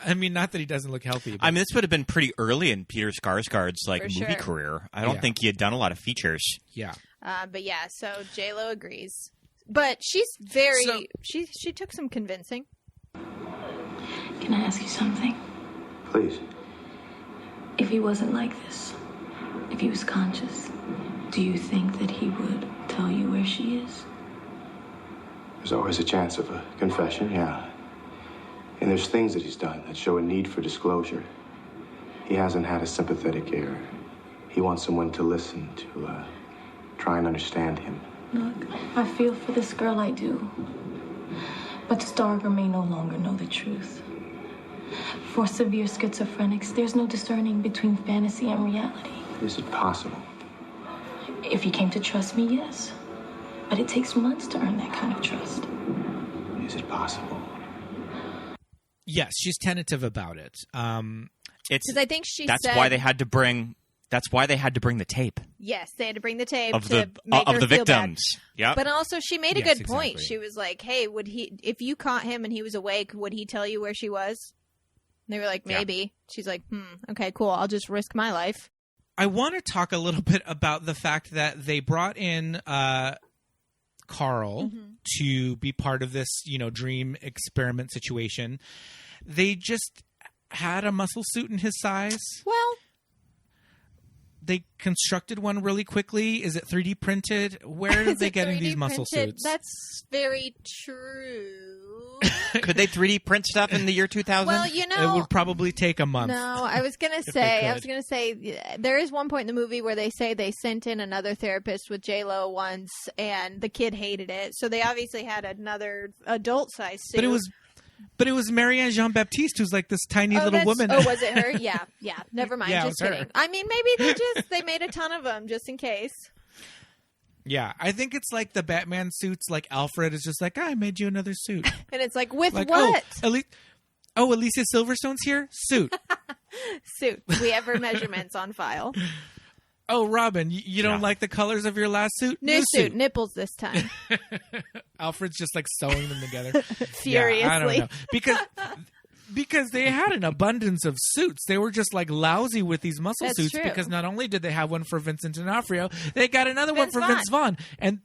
I mean, not that he doesn't look healthy. But... I mean, this would have been pretty early in Peter Sarsgaard's movie career. I don't think he had done a lot of features. Yeah. But yeah, so JLo agrees. But she's very she took some convincing. Can I ask you something? Please. If he wasn't like this, if he was conscious, do you think that he would tell you where she is? There's always a chance of a confession, yeah. And there's things that he's done that show a need for disclosure. He hasn't had a sympathetic ear. He wants someone to listen, to try and understand him. Look, I feel for this girl, I do. But Starger may no longer know the truth. For severe schizophrenics, there's no discerning between fantasy and reality. Is it possible? If he came to trust me, yes. But it takes months to earn that kind of trust. Is it possible? Yes, she's tentative about it. Because I think that's why they had to bring the tape. Yes, they had to bring the tape of to make her the feel victims. Yeah, but also she made a good point. Exactly. She was like, "Hey, if you caught him and he was awake, would he tell you where she was?" And they were like, "Maybe." Yeah. She's like, okay, cool. I'll just risk my life." I want to talk a little bit about the fact that they brought in Carl to be part of this, dream experiment situation. They just had a muscle suit in his size. Well, they constructed one really quickly. Is it 3D printed? Where are they getting these muscle suits? That's very true. Could they 3D print stuff in the year 2000? Well, it would probably take a month. No, I was gonna say, there is one point in the movie where they say they sent in another therapist with JLo once, and the kid hated it. So they obviously had another adult size suit. But it was Marianne Jean-Baptiste, who's like this tiny little woman. Oh, was it her? Yeah. Never mind. Yeah, just kidding. her. I mean, maybe they made a ton of them just in case. Yeah, I think it's like the Batman suits. Like Alfred is just like, I made you another suit, and it's like with like, what? Alicia Silverstone's here. Suit. Suit. We have her measurements on file. Oh, Robin, you don't like the colors of your last suit? New suit. Nipples this time. Alfred's just like sewing them together. Furiously. Yeah, I don't know. Because they had an abundance of suits. They were just like lousy with these muscle suits because not only did they have one for Vincent D'Onofrio, they got another one for Vince Vaughn. And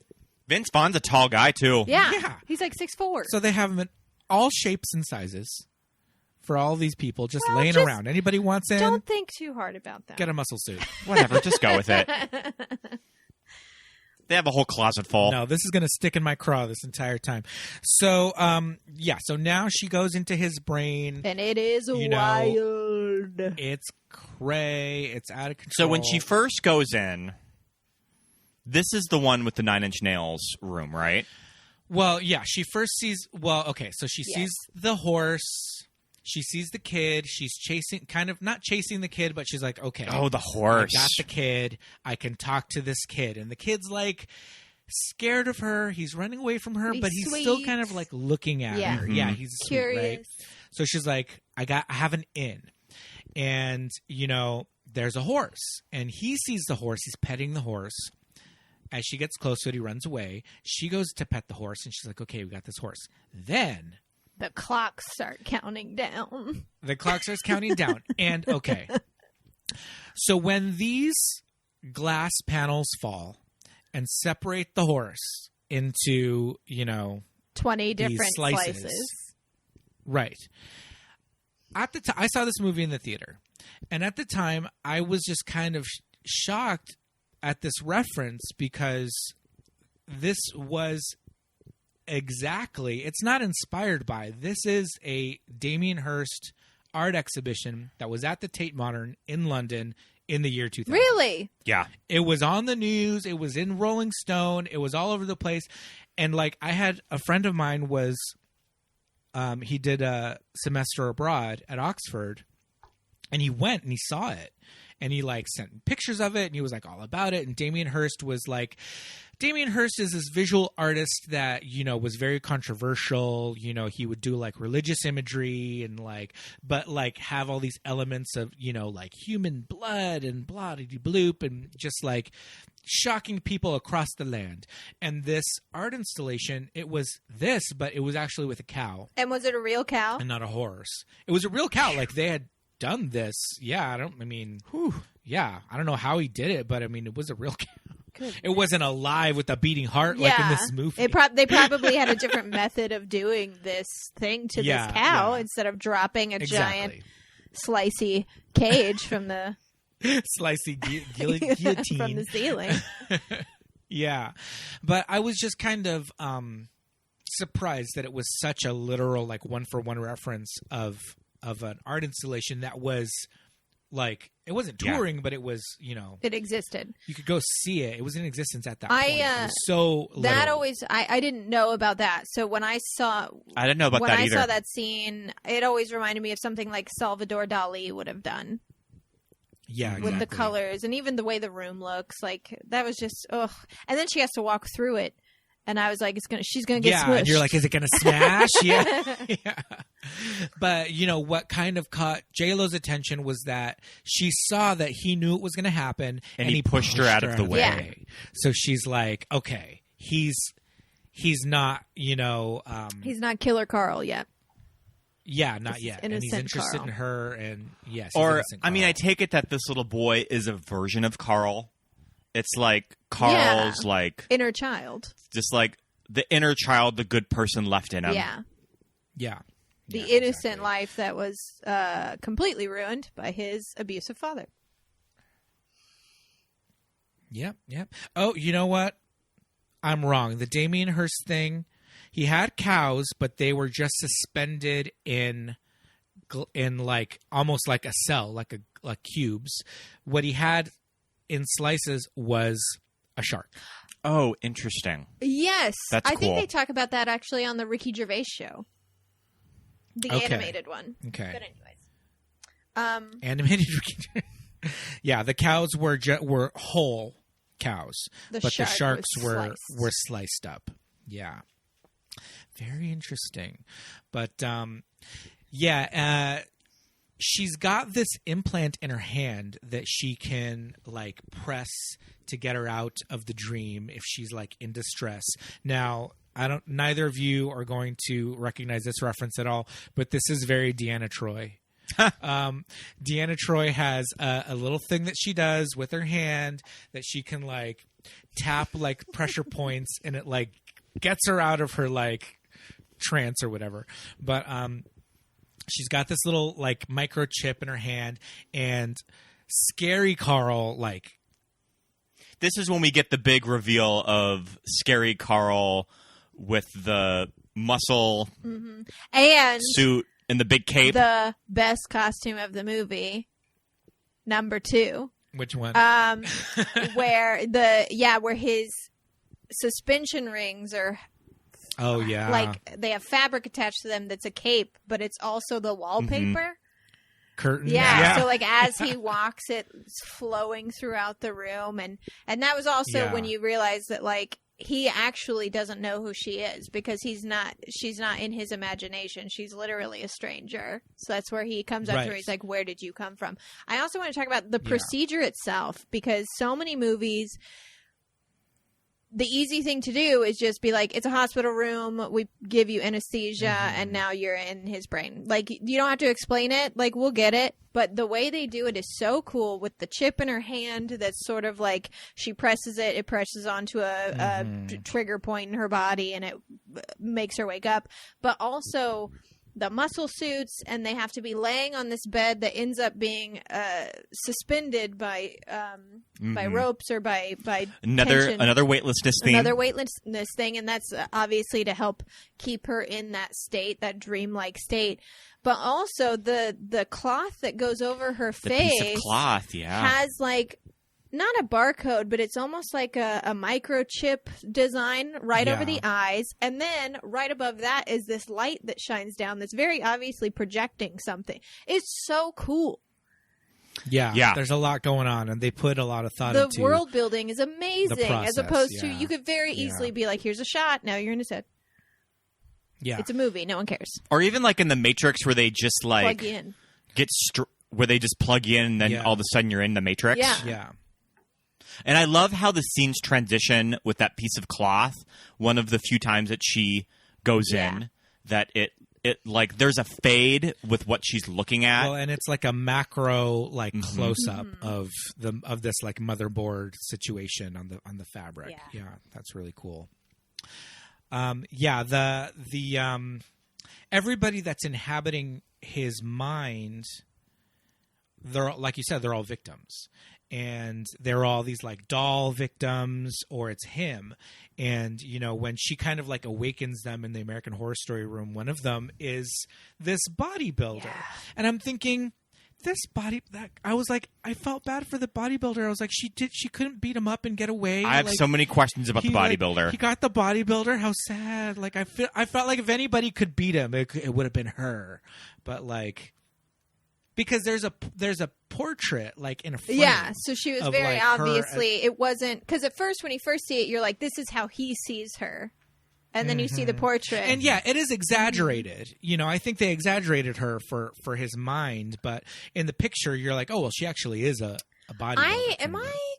Vince Vaughn's a tall guy too. Yeah. He's like 6'4". So they have them in all shapes and sizes. For all these people just laying around. Anybody wants in? Don't think too hard about that. Get a muscle suit. Whatever, just go with it. They have a whole closet full. No, this is going to stick in my craw this entire time. So, so now she goes into his brain. And it is wild. It's cray. It's out of control. So when she first goes in, this is the one with the 9-inch nails room, right? Well, yeah, she first sees, so she sees the horse. She sees the kid. She's not chasing the kid, but she's like, okay. Oh, the horse. I got the kid. I can talk to this kid. And the kid's like scared of her. He's running away from her, but he's still kind of like looking at her. Yeah, he's curious. Sweet, right? So she's like, I have an in. And, there's a horse. And he sees the horse. He's petting the horse. As she gets close to it, he runs away. She goes to pet the horse, and she's like, okay, we got this horse. Then the clocks start counting down. The clock starts counting down. And, okay. So when these glass panels fall and separate the horse into, 20 different slices. Right. At the time, I saw this movie in the theater. And at the time, I was just kind of shocked at this reference because this was... Exactly. It's not inspired by. This is a Damien Hirst art exhibition that was at the Tate Modern in London in the year 2000. Really? Yeah. It was on the news. It was in Rolling Stone. It was all over the place. And like I had a friend of mine he did a semester abroad at Oxford and he went and he saw it. And he like sent pictures of it and he was like all about it. And Damien Hirst is this visual artist that, was very controversial. He would do like religious imagery and but have all these elements of, like human blood and bloody-bloop and just like shocking people across the land. And this art installation, it was this, but it was actually with a cow. And was it a real cow? And not a horse. It was a real cow. Like they had done this. Yeah. I don't know how he did it, but it was a real cow. Good. It wasn't alive with a beating heart like in this movie. They probably had a different method of doing this thing to this cow instead of dropping a giant slicey cage from the slicey guillotine from the ceiling. Yeah, but I was just kind of surprised that it was such a literal, like one-for-one reference of an art installation that was. Like, it wasn't touring, but it was, It existed. You could go see it. It was in existence at that point. It was so literal. That always... I didn't know about that. So when I saw... I didn't know about that either. When I saw that scene, it always reminded me of something like Salvador Dali would have done. Yeah, exactly. With the colors and even the way the room looks. Like, that was just... Ugh. And then she has to walk through it And I was like, she's gonna get smushed. And you're like, is it gonna smash? Yeah. But what kind of caught JLo's attention was that she saw that he knew it was gonna happen, and he pushed her out of the way. Yeah. So she's like, okay, he's not, he's not Killer Carl yet. Yeah, not yet. And he's interested Carl. in her, and yes. Or I take it that this little boy is a version of Carl. It's like Carl's like inner child, just like the inner child, the good person left in him. Yeah. The innocent life that was completely ruined by his abusive father. Yep. Oh, you know what? I'm wrong. The Damien Hirst thing, he had cows, but they were just suspended in like almost like a cell, like cubes. What he had in slices was a shark. Oh, interesting. Yes. That's cool. I think they talk about that actually on the Ricky Gervais show. The animated one. Okay. But anyways. Animated Ricky Gervais. Yeah, the cows were whole cows, but the sharks were sliced up. Yeah. Very interesting. But she's got this implant in her hand that she can like press to get her out of the dream if she's like in distress. Now, neither of you are going to recognize this reference at all, but this is very Deanna Troi. Deanna Troi has a little thing that she does with her hand that she can like tap like pressure points, and it like gets her out of her like trance or whatever. But she's got this little like microchip in her hand, and Scary Carl like. This is when we get the big reveal of Scary Carl with the muscle and suit and the big cape. The best costume of the movie, number 2. Which one? Where his suspension rings are. Oh yeah. Like they have fabric attached to them that's a cape, but it's also the wallpaper. Curtain. Yeah. So like as he walks, it's flowing throughout the room, and that was also when you realize that like he actually doesn't know who she is, because she's not in his imagination. She's literally a stranger. So that's where he comes up to her. He's like, where did you come from? I also want to talk about the procedure itself, because so many movies, the easy thing to do is just be like, it's a hospital room, we give you anesthesia, and now you're in his brain. Like, you don't have to explain it. Like, we'll get it. But the way they do it is so cool, with the chip in her hand that's sort of like, she presses it presses onto a trigger point in her body, and it makes her wake up. But also the muscle suits, and they have to be laying on this bed that ends up being suspended by ropes or by tension. Another weightlessness thing. Another weightlessness thing, and that's obviously to help keep her in that state, that dreamlike state. But also the cloth that goes over her face, piece of cloth, has like not a barcode, but it's almost like a microchip design right over the eyes. And then right above that is this light that shines down that's very obviously projecting something. It's so cool. Yeah. There's a lot going on, and they put a lot of thought into the world building is amazing, the process, as opposed to you could very easily be like, here's a shot, now you're in his head. Yeah. It's a movie, no one cares. Or even like in the Matrix, where they just like plug in. Where they just plug you in, and then all of a sudden you're in the Matrix. Yeah. And I love how the scenes transition with that piece of cloth. One of the few times that she goes in, that it like there's a fade with what she's looking at. Well, and it's like a macro like close up of this like motherboard situation on the fabric. Yeah, that's really cool. The everybody that's inhabiting his mind, they're like you said, they're all victims. And they're all these like doll victims, or it's him. And, when she kind of like awakens them in the American Horror Story room, one of them is this bodybuilder. Yeah. And I'm thinking, I was like, I felt bad for the bodybuilder. I was like, she couldn't beat him up and get away. I have so many questions about the bodybuilder. He got the bodybuilder. How sad. Like, I felt like if anybody could beat him, it would have been her. But like, because there's a portrait, like in a frame. Yeah, so she was very like, obviously, it wasn't, because at first when you first see it, you're like, this is how he sees her. And then you see the portrait. And yeah, it is exaggerated. You know, I think they exaggerated her for his mind, but in the picture, you're like, oh, well, she actually is a bodybuilder. Am I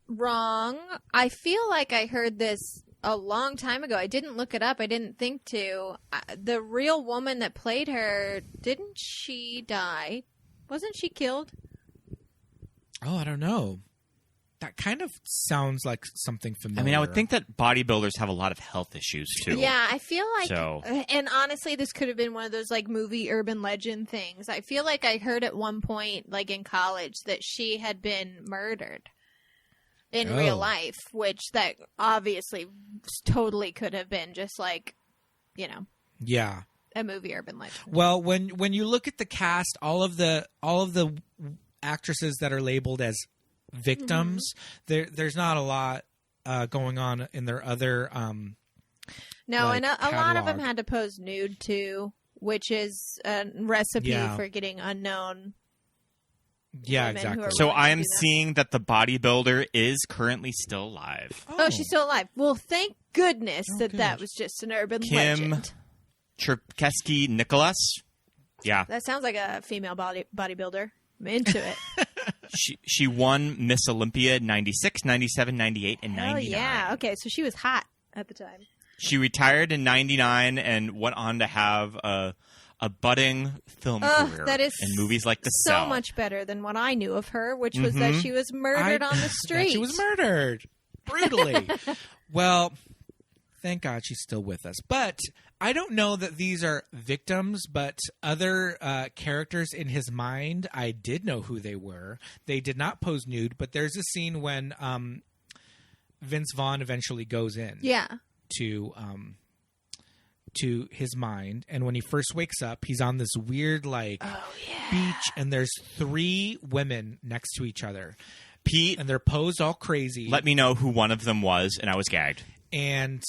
wrong? I feel like I heard this a long time ago. I didn't look it up. I didn't think to. The real woman that played her, didn't she die? Wasn't she killed? Oh, I don't know. That kind of sounds like something familiar. I mean, I would think that bodybuilders have a lot of health issues, too. Yeah, I feel like, So. And honestly, this could have been one of those, like, movie urban legend things. I feel like I heard at one point, like, in college, that she had been murdered in real life, which that obviously totally could have been just, like, you know. Yeah. A movie urban legend. Well, when you look at the cast, all of the actresses that are labeled as victims, there's not a lot going on in their other no, like, and a lot of them catalog. had to pose nude too, which is a recipe for getting unknown. Yeah, women who exactly. are So willing I to am do that. seeing that the bodybuilder is currently still alive. Oh, she's still alive. Well, thank goodness that good. was just an urban Kim legend. Cherkesky Nicholas. Yeah. That sounds like a female bodybuilder. I'm into it. She won Miss Olympia 96, 97, 98, and 99. Oh, yeah. Okay, so she was hot at the time. She retired in 99 and went on to have a budding film career that is in movies like The so Cell. much better than what I knew of her, which was that she was murdered on the that street. she was murdered brutally. Well, thank God she's still with us. But I don't know that these are victims, but other characters in his mind, I did know who they were. They did not pose nude, but there's a scene when Vince Vaughn eventually goes in to his mind, and when he first wakes up, he's on this weird beach, and there's 3 women next to each other. Pete, And they're posed all crazy. let me know who one of them was, and I was gagged. And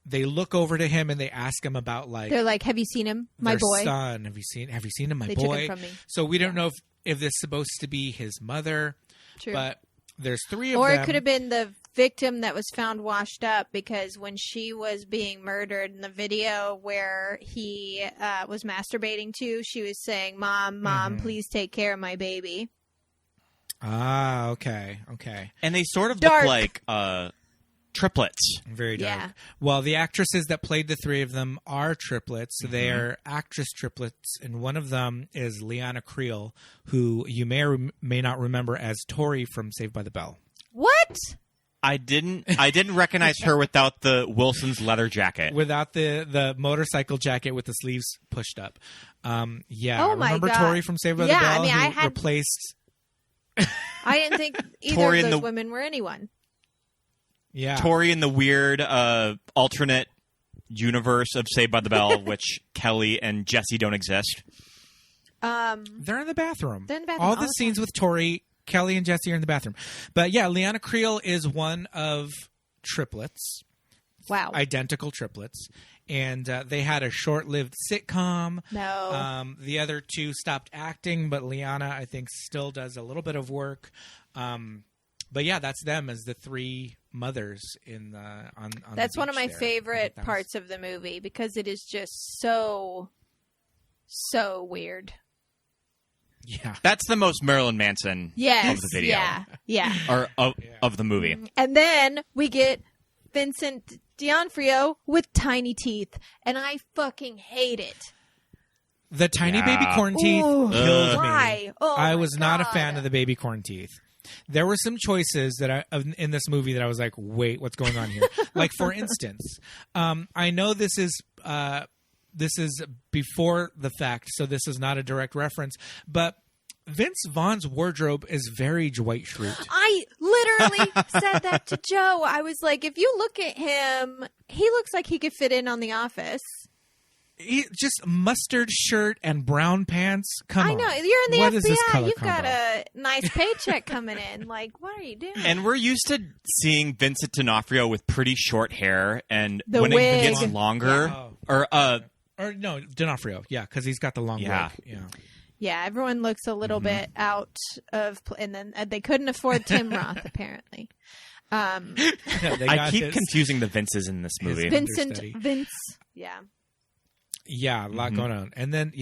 they look over to him and they ask him about They're like, "Have you seen him, my their boy?" son. Have you seen him, my They boy? took him from me. So we don't know if this is supposed to be his mother. True. But there's 3 of Or them. it could have been the victim that was found washed up, because when she was being murdered in the video where he was masturbating to, she was saying, Mom, please take care of my baby. Ah, okay. And they sort of Dark. look like triplets. Very dark. Yeah. Well, the actresses that played the 3 of them are triplets. They are actress triplets, and one of them is Liana Creel, who you may or may not remember as Tori from Saved by the Bell. What? I didn't recognize her without the Wilson's leather jacket. Without the motorcycle jacket with the sleeves pushed up. Yeah. Oh, my remember God. Tori from Saved by the Yeah, Bell I mean, who I had- replaced... I didn't think either Tori of and those the- women were anyone. Yeah. Tori in the weird alternate universe of Saved by the Bell, which Kelly and Jesse don't exist. They're in the bathroom. They're in the bathroom All all the the scenes with Tori, Kelly, and Jesse are in the bathroom. But yeah, Liana Creel is one of triplets. Wow. Identical triplets. And they had a short-lived sitcom. No. The other 2 stopped acting, but Liana, I think, still does a little bit of work. But yeah, that's them as the 3 mothers in the on That's the one of beach my there. favorite That was- parts of the movie, because it is just so weird. Yeah. That's the most Marilyn Manson Yes. of the video. Yeah. Or of the movie. And then we get Vincent D'Onofrio with tiny teeth, and I fucking hate it. The tiny Yeah. baby corn teeth Ooh. killed me. Why? Oh, I my was not a God. fan of the baby corn teeth. There were some choices that in this movie that I was like, wait, what's going on here? Like, for instance, I know this is before the fact, so this is not a direct reference, but Vince Vaughn's wardrobe is very Dwight Schrute. I literally said that to Joe. I was like, if you look at him, he looks like he could fit in on The Office. Just mustard shirt and brown pants. Come on. I know. You're in the What is this FBI. color You've combo? got a nice paycheck coming in. Like, what are you doing? And we're used to seeing Vincent D'Onofrio with pretty short hair, and The when wig. it gets longer, Yeah. or Or no, D'Onofrio. Yeah, because he's got the long Yeah. wig. Yeah. Yeah, everyone looks a little bit out of, and then they couldn't afford Tim Roth apparently. I keep confusing the Vinces in this movie. Vince, yeah. Yeah, a lot going on. And then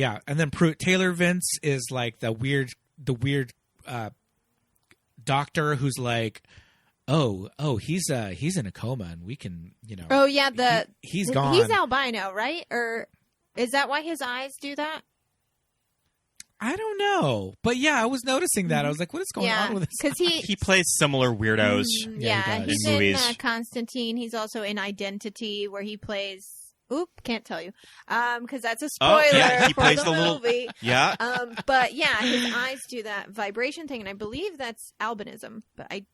Taylor Vince is like the weird doctor who's like, oh, he's in a coma and we can, Oh yeah, he's gone. He's albino, right? Or is that why his eyes do that? I don't know, but yeah, I was noticing that. I was like, "What is going on with this?" Because he plays similar weirdos. He's in movies. Constantine. He's also in Identity, where he plays. Oop, can't tell you, because that's a spoiler. Oh, yeah, he for plays the movie. Yeah. But yeah, his eyes do that vibration thing, and I believe that's albinism. But I.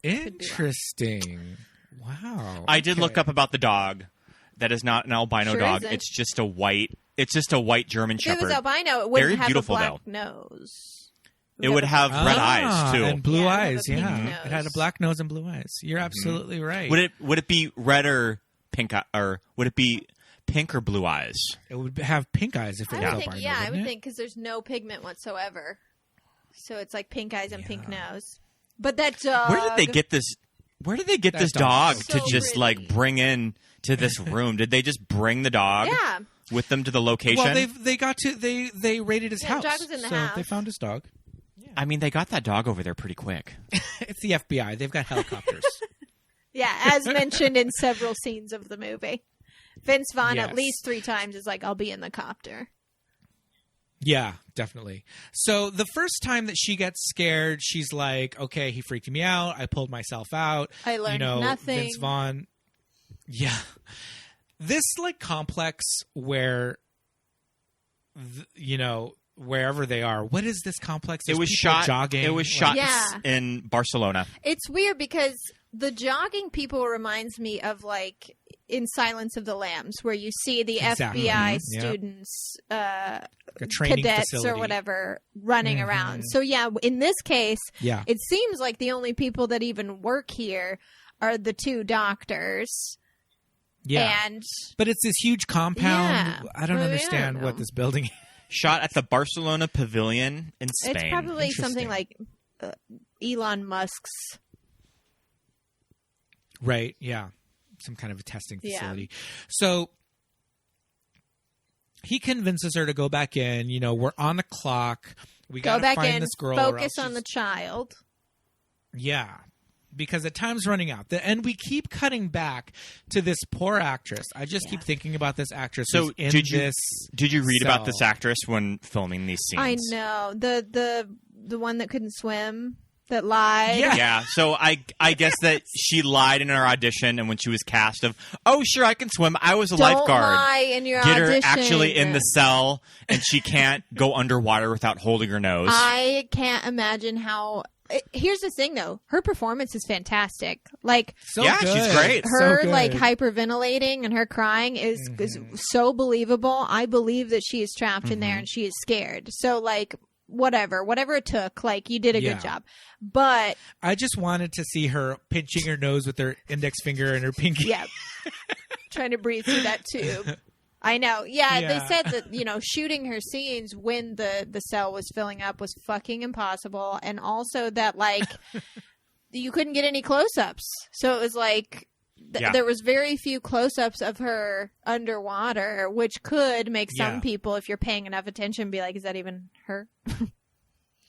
Interesting. Wow. I did look up about the dog. That is not an albino dog. Isn't. It's just a white. It's just a white German Shepherd. If it was albino, it wouldn't Very have beautiful, a black nose. It would have red eyes too, and blue eyes. Yeah, it had a black nose and blue eyes. You're absolutely right. Would it be red or pink, or would it be pink or blue eyes? It would have pink eyes if it was albino. I would think because there's no pigment whatsoever, so it's like pink eyes and pink nose. But that dog. Where did they get this? Where did they get this dog to just pretty. like bring in to this room? Did they just bring the dog? Yeah. With them to the location? Well, they raided his house. The dog was in the house. They found his dog. I mean, they got that dog over there pretty quick. It's the FBI. They've got helicopters. Yeah, as mentioned in several scenes of the movie. Vince Vaughn at least 3 times is like, I'll be in the copter. Yeah, definitely. So the first time that she gets scared, she's like, okay, he freaked me out. I pulled myself out. I learned nothing. Vince Vaughn. Yeah. This like complex where, wherever they are. What is this complex? It was shot jogging. It was shot in Barcelona. It's weird because the jogging people reminds me of like in Silence of the Lambs, where you see the FBI students, cadets facility. or whatever, running around. So yeah, in this case, it seems like the only people that even work here are the 2 doctors. Yeah, but it's this huge compound. Yeah. I don't understand what this building is. Shot at the Barcelona Pavilion in Spain. It's probably something like Elon Musk's. Right, yeah. Some kind of a testing facility. So he convinces her to go back in. We're on the clock. We got to find this girl. Focus on the child. Yeah. Because the time's running out. And we keep cutting back to this poor actress. I just keep thinking about this actress. So did you read cell. about this actress when filming these scenes? I know. The one that couldn't swim, that lied. Yeah. So I guess that she lied in her audition, and when she was cast of, oh sure, I can swim. I was a lifeguard. Don't lie in your Get audition. her actually in the cell, and she can't go underwater without holding her nose. I can't imagine how. Here's the thing, though. Her performance is fantastic. Like, good. She's great. Her like hyperventilating and her crying is so believable. I believe that she is trapped in there and she is scared. So like, whatever it took, like you did a good job. But I just wanted to see her pinching her nose with her index finger and her pinky. Yeah, trying to breathe through that tube. I know. Yeah, they said that, shooting her scenes when the cell was filling up was fucking impossible. And also that, like, you couldn't get any close-ups. So it was like there was very few close-ups of her underwater, which could make some people, if you're paying enough attention, be like, is that even her?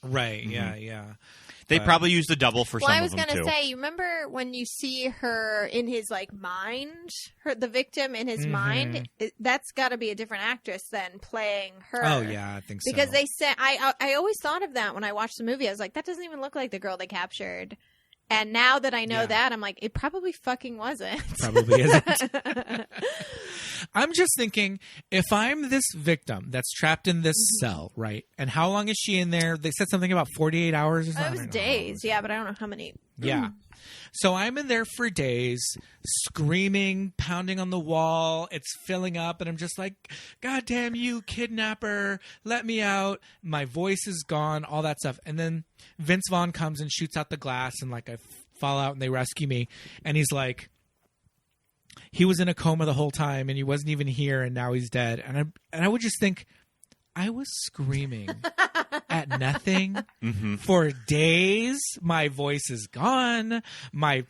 Right. Yeah. They probably used the double for some of them, Well, I was going to say, you remember when you see her in his, like, mind? The victim in his mind? That's got to be a different actress than playing her. Oh, yeah, I think so. Because they said, I always thought of that when I watched the movie. I was like, that doesn't even look like the girl they captured. And now that I know that, I'm like, it probably fucking wasn't. Probably isn't. I'm just thinking, if I'm this victim that's trapped in this cell, right? And how long is she in there? They said something about 48 hours or something. It was days, but I don't know how many. Yeah. So I'm in there for days, screaming, pounding on the wall. It's filling up, and I'm just like, God damn you, kidnapper, let me out. My voice is gone, all that stuff. And then Vince Vaughn comes and shoots out the glass, and like I fall out, and they rescue me. And he's like, he was in a coma the whole time, and he wasn't even here, and now he's dead. And I would just think, I was screaming at nothing for days. My voice is gone. My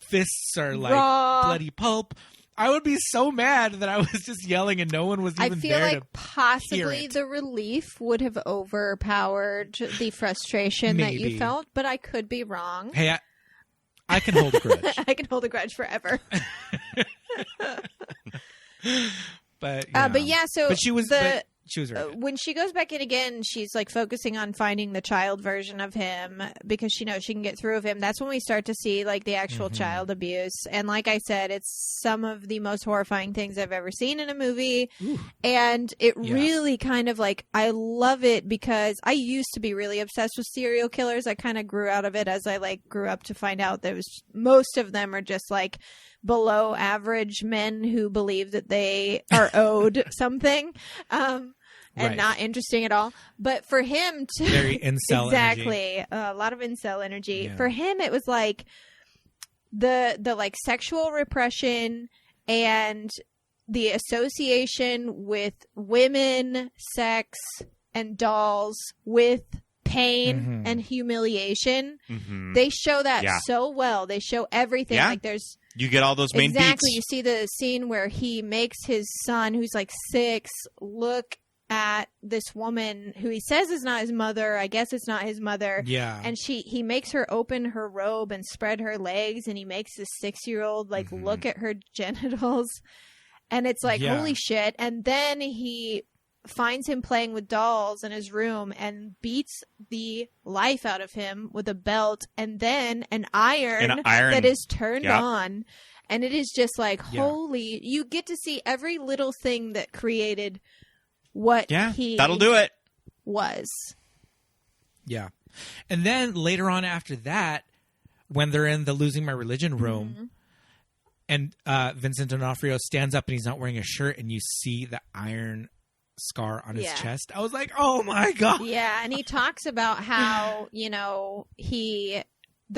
fists are like bloody pulp. I would be so mad that I was just yelling and no one was even there. I feel like possibly the relief would have overpowered the frustration that you felt, but I could be wrong. Hey, I can hold a grudge. I can hold a grudge forever. But she was she was right. When she goes back in again, she's like focusing on finding the child version of him because she knows she can get through of him. That's when we start to see like the actual child abuse. And like I said, it's some of the most horrifying things I've ever seen in a movie. Ooh. And it really kind of like, I love it because I used to be really obsessed with serial killers. I kind of grew out of it as I like grew up to find out that most of them are just like below average men who believe that they are owed something. And not interesting at all. But for him to very incel energy. A lot of incel energy. Yeah. For him it was like the like sexual repression and the association with women, sex, and dolls with pain and humiliation. They show that so well. They show everything. Like there's you get all those main exactly. beats. You see the scene where he makes his son, who's like 6, look at this woman who he says is not his mother. I guess it's not his mother. Yeah. And he makes her open her robe and spread her legs, and he makes this 6-year-old like look at her genitals, and it's like holy shit. And then he finds him playing with dolls in his room and beats the life out of him with a belt and then an iron that is turned on. And it is just like, holy, you get to see every little thing that created what that'll do it was. Yeah. And then later on after that, when they're in the losing my religion room and Vincent D'Onofrio stands up and he's not wearing a shirt and you see the iron scar on his chest, I was like, oh my God. Yeah. And he talks about how, you know, the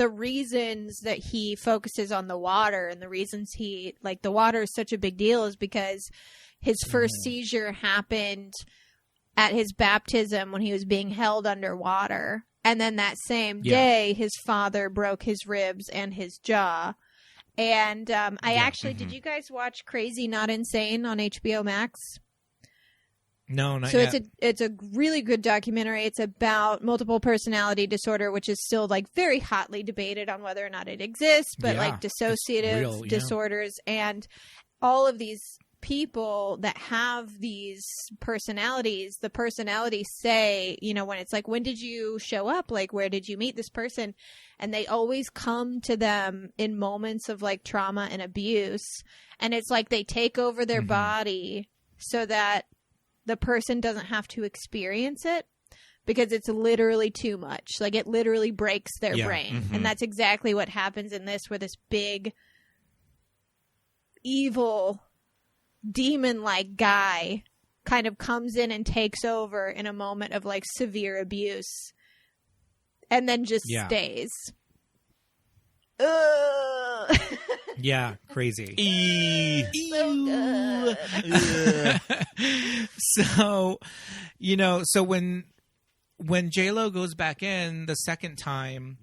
reasons that he focuses on the water and the reasons he like the water is such a big deal is because his first seizure happened at his baptism when he was being held underwater. And then that same day, his father broke his ribs and his jaw. And I actually, did you guys watch Crazy Not Insane on HBO Max? No, not yet. So it's a really good documentary. It's about multiple personality disorder, which is still like very hotly debated on whether or not it exists, but like dissociative disorders and all of these people that have these personalities, the personalities say, you know, when it's like, when did you show up? Like, where did you meet this person? And they always come to them in moments of like trauma and abuse. And it's like they take over their body so that the person doesn't have to experience it because it's literally too much. Like it literally breaks their brain. And that's exactly what happens in this, where this big evil demon-like guy kind of comes in and takes over in a moment of like severe abuse and then just stays. Yeah, crazy. So good. So, you know, so when JLo goes back in the second time,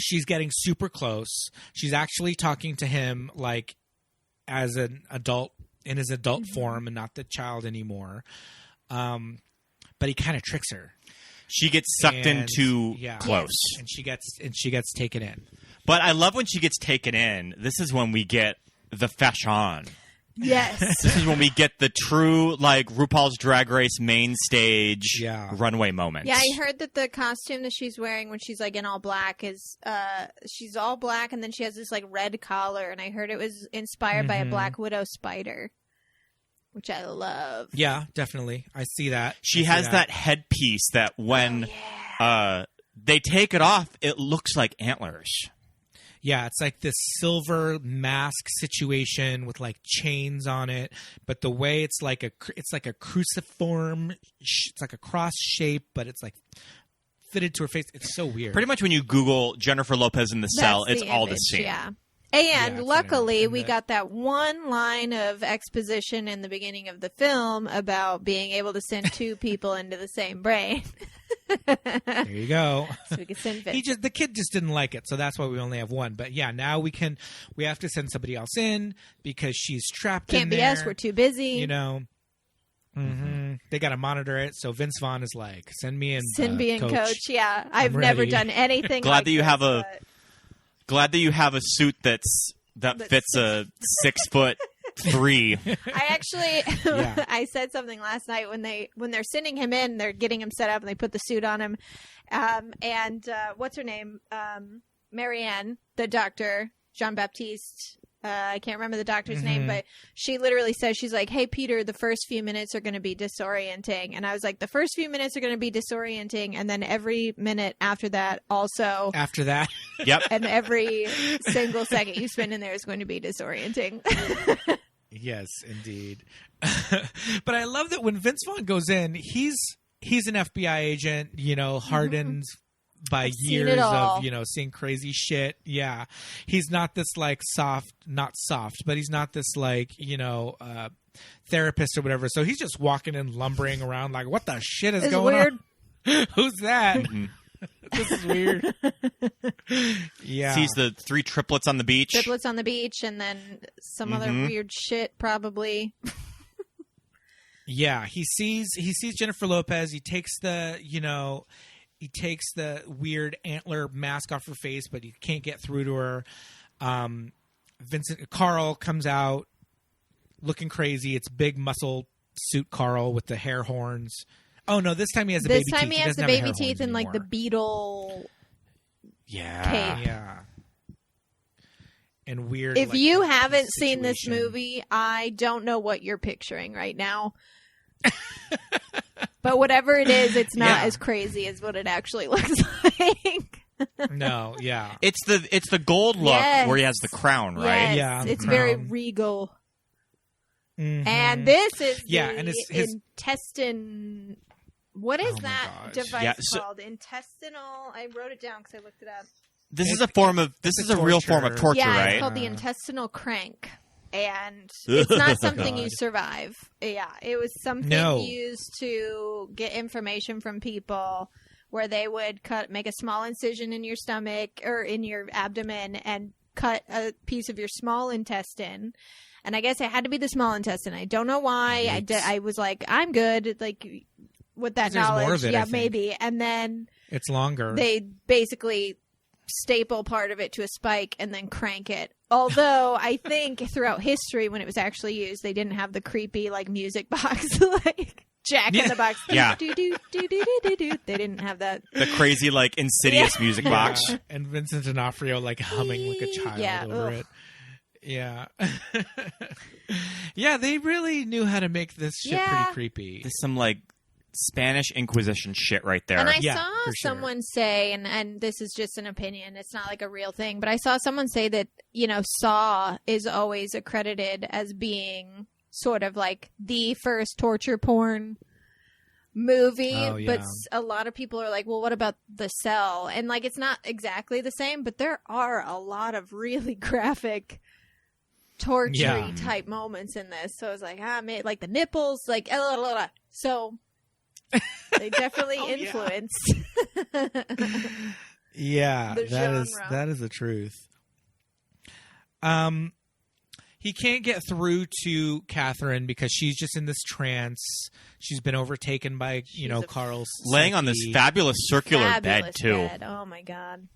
she's getting super close. She's actually talking to him like as an adult in his adult form and not the child anymore. But he kind of tricks her. She gets sucked in too close. And she gets taken in. But I love when she gets taken in. This is when we get the fashion. Yes. This is when we get the true, like, RuPaul's Drag Race main stage runway moment. Yeah, I heard that the costume that she's wearing when she's, like, in all black is, she's all black, and then she has this, like, red collar, and I heard it was inspired by a Black Widow spider, which I love. Yeah, definitely. I see that. She has that headpiece that when they take it off, it looks like antlers. Yeah, it's like this silver mask situation with like chains on it, but the way it's like a cruciform, it's like a cross shape, but it's like fitted to her face. It's so weird. Pretty much when you Google Jennifer Lopez in the cell, it's all the same. Yeah. And luckily, we got that one line of exposition in the beginning of the film about being able to send two people into the same brain. There you go. So we could send Vince. The kid just didn't like it, so that's why we only have one. But yeah, now we have to send somebody else in because she's trapped in there. Can't be us. We're too busy. You know. Mm-hmm. They got to monitor it. So Vince Vaughn is like, send me in, coach. Yeah, I've never done anything. Glad that you have Glad that you have a suit that fits a 6'3". I actually, I said something last night when they're sending him in, they're getting him set up and they put the suit on him. And what's her name? Marianne, the doctor, Jean-Baptiste. I can't remember the doctor's name, but she literally says, she's like, hey, Peter, the first few minutes are going to be disorienting. And I was like, the first few minutes are going to be disorienting. And then every minute after that also. After that. Yep. And every single second you spend in there is going to be disorienting. Yes, indeed. But I love that when Vince Vaughn goes in, he's an FBI agent, you know, hardened by years of, you know, seeing crazy shit. Yeah. He's not this like not soft, but he's not this like, you know, therapist or whatever. So he's just walking and lumbering around like, what the shit is going on? Who's that? This is weird. Yeah. Sees the 3 triplets on the beach. And then some other weird shit probably. Yeah. He sees Jennifer Lopez. He takes the weird antler mask off her face, but he can't get through to her. Carl comes out looking crazy. It's big muscle suit Carl with the hair horns. Oh no, this time he has the baby teeth. This time he has the baby teeth and like the beetle. Yeah. Cape. Yeah. And weird. If you haven't seen this movie, I don't know what you're picturing right now. But whatever it is, it's not as crazy as what it actually looks like. No, yeah. It's the gold look where he has the crown, right? Yes, yeah. It's very regal. Mm-hmm. And this is his intestine. What is that device called? Intestinal. I wrote it down because I looked it up. This is a real form of torture, right? It's called the intestinal crank. And it's not something you survive. Yeah, it was something used to get information from people where they would make a small incision in your stomach or in your abdomen and cut a piece of your small intestine. And I guess it had to be the small intestine. I don't know why. I was like, I'm good. Like with that knowledge, more of it, maybe. And then it's longer. They basically staple part of it to a spike and then crank it. Although I think throughout history, when it was actually used, they didn't have the creepy like music box, like Jack in the Box. Yeah. They didn't have that. The crazy like insidious music box. And Vincent D'Onofrio like humming like a child over it. Yeah. Yeah, they really knew how to make this shit pretty creepy. There's some like Spanish Inquisition shit right there. And I saw someone say, and this is just an opinion, it's not like a real thing, but I saw someone say that, you know, Saw is always accredited as being sort of like the first torture porn movie, but a lot of people are like, well, what about The Cell? And like, it's not exactly the same, but there are a lot of really graphic torture type moments in this. So I was like, like the nipples, like, so they definitely influenced. Yeah, the that is the truth. He can't get through to Catherine because she's just in this trance. She's been overtaken by, Carl's laying on this fabulous circular bed too. Oh my god.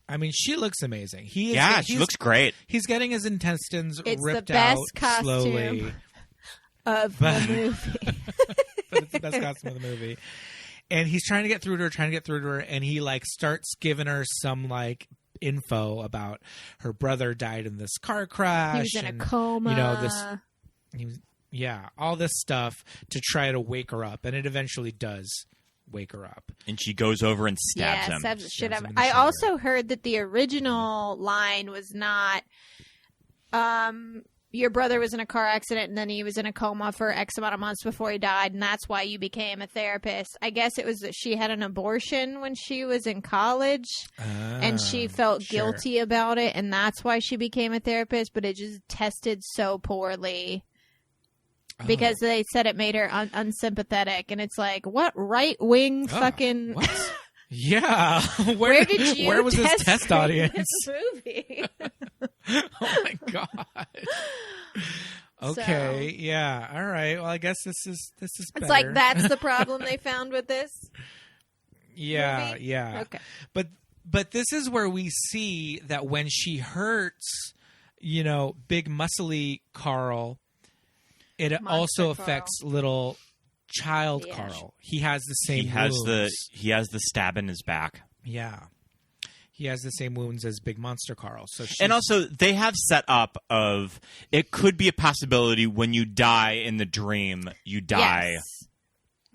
I mean, she looks amazing. She looks great. He's getting his intestines ripped the best out costume slowly of the movie. But it's the best costume of the movie. And he's trying to get through to her, and he like starts giving her some like info about her brother died in this car crash. He was in a coma. All this stuff to try to wake her up, and it eventually does wake her up. And she goes over and stabs him. Stabs the shit out of him. I also heard that the original line was not your brother was in a car accident and then he was in a coma for X amount of months before he died, and that's why you became a therapist. I guess it was that she had an abortion when she was in college, and she felt guilty about it, and that's why she became a therapist, but it just tested so poorly. Because they said it made her unsympathetic, and it's like, what right-wing fucking... What? Yeah. Where did you Where was this test audience? This movie? Oh my god. Okay, yeah. All right. Well, I guess this is better. It's like that's the problem they found with this. Yeah, movie? yeah. Okay. But this is where we see that when she hurts, big muscly Carl, it also affects little child Carl. He has the same wounds. He has the stab in his back. Yeah. He has the same wounds as Big Monster Carl. And also, they have set up of it could be a possibility when you die in the dream, you die. Yes.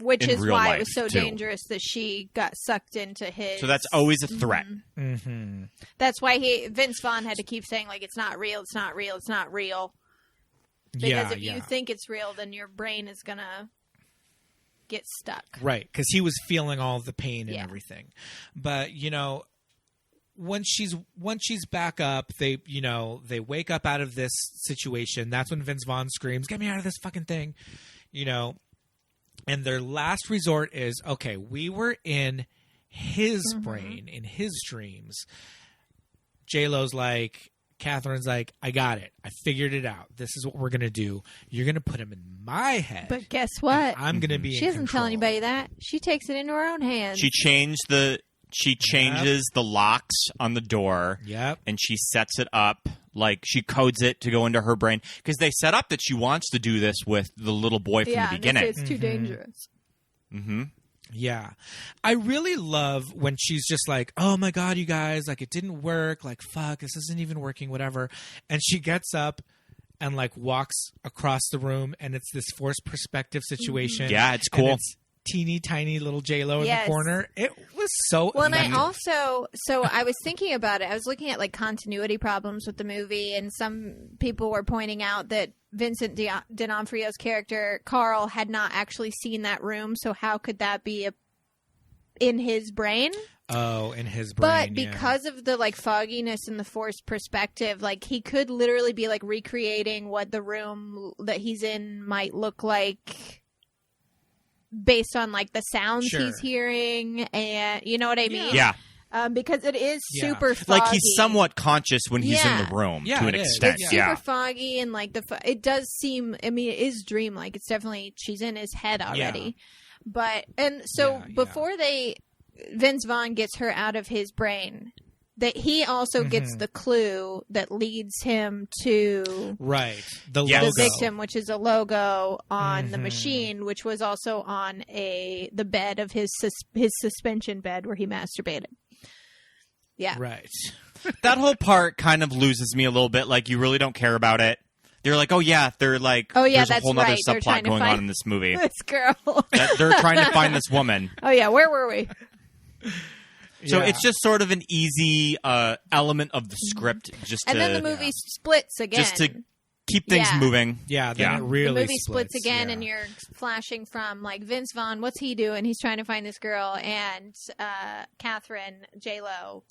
Which is why it was so too. dangerous that she got sucked into his. So that's always a threat. Mm-hmm. That's why Vince Vaughn had to keep saying, like, it's not real, it's not real, it's not real. Because if you think it's real, then your brain is going to get stuck. Right, because he was feeling all the pain and everything. But, once she's back up, they wake up out of this situation. That's when Vince Vaughn screams, "Get me out of this fucking thing!" And their last resort is, okay, we were in his brain, in his dreams. JLo's like, Catherine's like, I got it. I figured it out. This is what we're gonna do. You're gonna put him in my head. But guess what? I'm gonna be. She doesn't tell anybody that. She takes it into her own hands. She changes the locks on the door. Yep. And she sets it up, like she codes it to go into her brain. Because they set up that she wants to do this with the little boy from the beginning. Yeah, it's too dangerous. Mm-hmm. Yeah. I really love when she's just like, oh my God, you guys, like it didn't work. Like, fuck, this isn't even working, whatever. And she gets up and like walks across the room, and it's this forced perspective situation. Yeah, it's cool. It's teeny tiny little JLo in the corner. It was so well, and I was thinking about it. I was looking at like continuity problems with the movie, and some people were pointing out that Vincent D'Onofrio's character Carl had not actually seen that room, so how could that be in his brain? Oh, in his brain. But because of the like fogginess and the forced perspective, like he could literally be like recreating what the room that he's in might look like based on like the sounds he's hearing, and you know what I mean? Yeah. Because it is super foggy. Like he's somewhat conscious when he's in the room to an extent. It's super foggy, and like it does seem. I mean, it is dreamlike. It's definitely she's in his head already. But before Vince Vaughn gets her out of his brain, that he also gets the clue that leads him to the logo. The victim, which is a logo on the machine, which was also on the bed of his suspension bed where he masturbated. Yeah, right. That whole part kind of loses me a little bit. Like you really don't care about it. They're like, there's a whole other subplot going on in this movie. This girl. They're trying to find this woman. Oh yeah, where were we? So it's just sort of an easy element of the script, and then the movie splits again, just to keep things moving. Yeah, then it really the movie splits again, and you're flashing from like Vince Vaughn. What's he doing? He's trying to find this girl, and Catherine JLo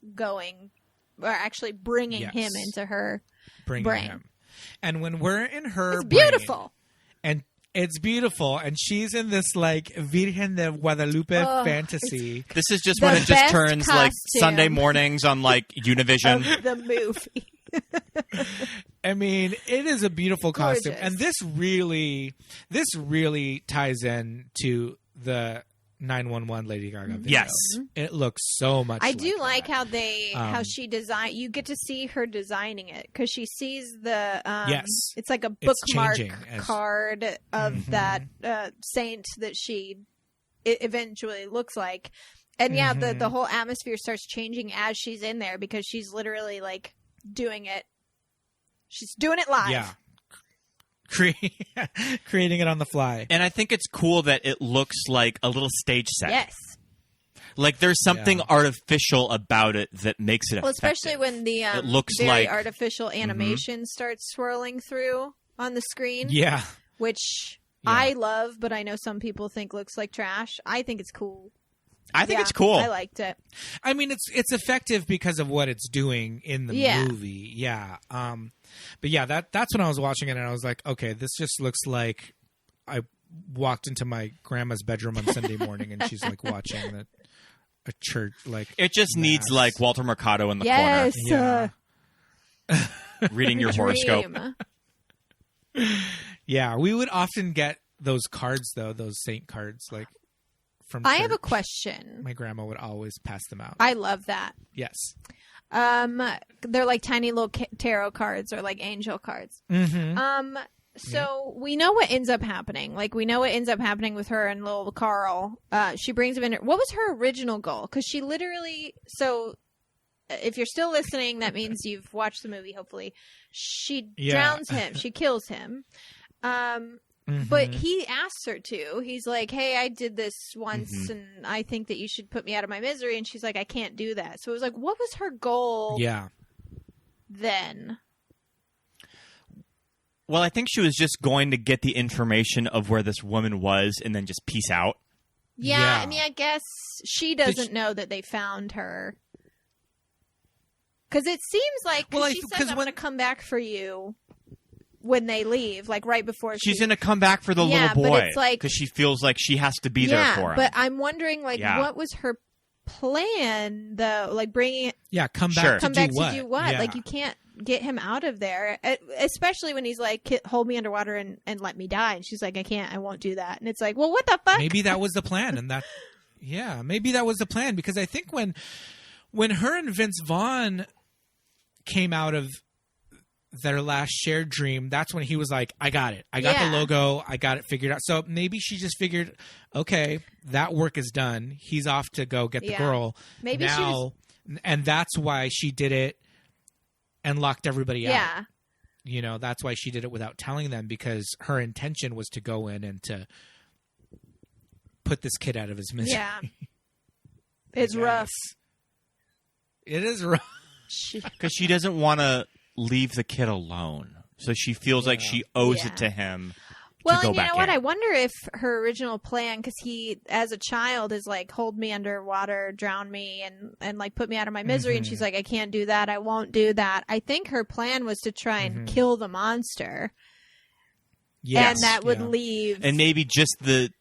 bringing him into her brain. Him. And when we're in her it's beautiful. And it's beautiful, and she's in this like Virgen de Guadalupe fantasy. This is just when it just turns like Sunday mornings on like Univision. Of the movie. I mean, it is a beautiful costume, and this really ties in to the 911 Lady Gaga video. Yes, it looks so much. I do like how how she design. You get to see her designing it because she sees the it's like a bookmark card of that saint that she eventually looks like, and the whole atmosphere starts changing as she's in there because she's literally like doing it. She's doing it live. Yeah. Creating it on the fly. And I think it's cool that it looks like a little stage set. Yes. Like there's something artificial about it that makes it effective. Especially when the it looks very like artificial animation starts swirling through on the screen. Yeah. Which I love, but I know some people think looks like trash. I think it's cool. I think it's cool. I liked it. I mean, it's effective because of what it's doing in the movie. Yeah. But yeah, that's when I was watching it and I was like, okay, this just looks like I walked into my grandma's bedroom on Sunday morning and she's like watching a church like it just needs like Walter Mercado in the corner. Yeah. Reading your horoscope. Yeah, we would often get those cards though, those saint cards like from I church. have a question. My grandma would always pass them out. I love that. Yes. They're like tiny little tarot cards or like angel cards. Mm-hmm. So we know what ends up happening. Like we know what ends up happening with her and little Carl. She brings him in. What was her original goal? Because she literally. So if you're still listening, that means you've watched the movie. Hopefully, she drowns him. She kills him. But he asks her to. He's like, hey, I did this once and I think that you should put me out of my misery. And she's like, I can't do that. So it was like, what was her goal then? Well, I think she was just going to get the information of where this woman was and then just peace out. Yeah. I mean, I guess she doesn't know that they found her. Because it seems like she says, I'm going to come back for you. When they leave, like right before she's going to come back for the little boy, but it's like because she feels like she has to be there for him. But I'm wondering, like, what was her plan, though? Like bringing it, come back to do what? Yeah. Like you can't get him out of there, especially when he's like, "Hold me underwater and let me die," and she's like, "I can't, I won't do that." And it's like, well, what the fuck? Maybe that was the plan, and that, maybe that was the plan because I think when her and Vince Vaughn came out of their last shared dream, that's when he was like, I got it. I got the logo. I got it figured out. So maybe she just figured, okay, that work is done. He's off to go get the girl. Maybe now, and that's why she did it and locked everybody out. Yeah. That's why she did it without telling them because her intention was to go in and to put this kid out of his misery. Yeah. It's rough. It is rough. Because she doesn't want to leave the kid alone. So she feels like she owes it to him to go back in. Well, you know what? I wonder if her original plan, because he, as a child, is like, hold me underwater, drown me, and like put me out of my misery. And she's like, I can't do that. I won't do that. I think her plan was to try and kill the monster. Yes. And that would leave. And maybe just the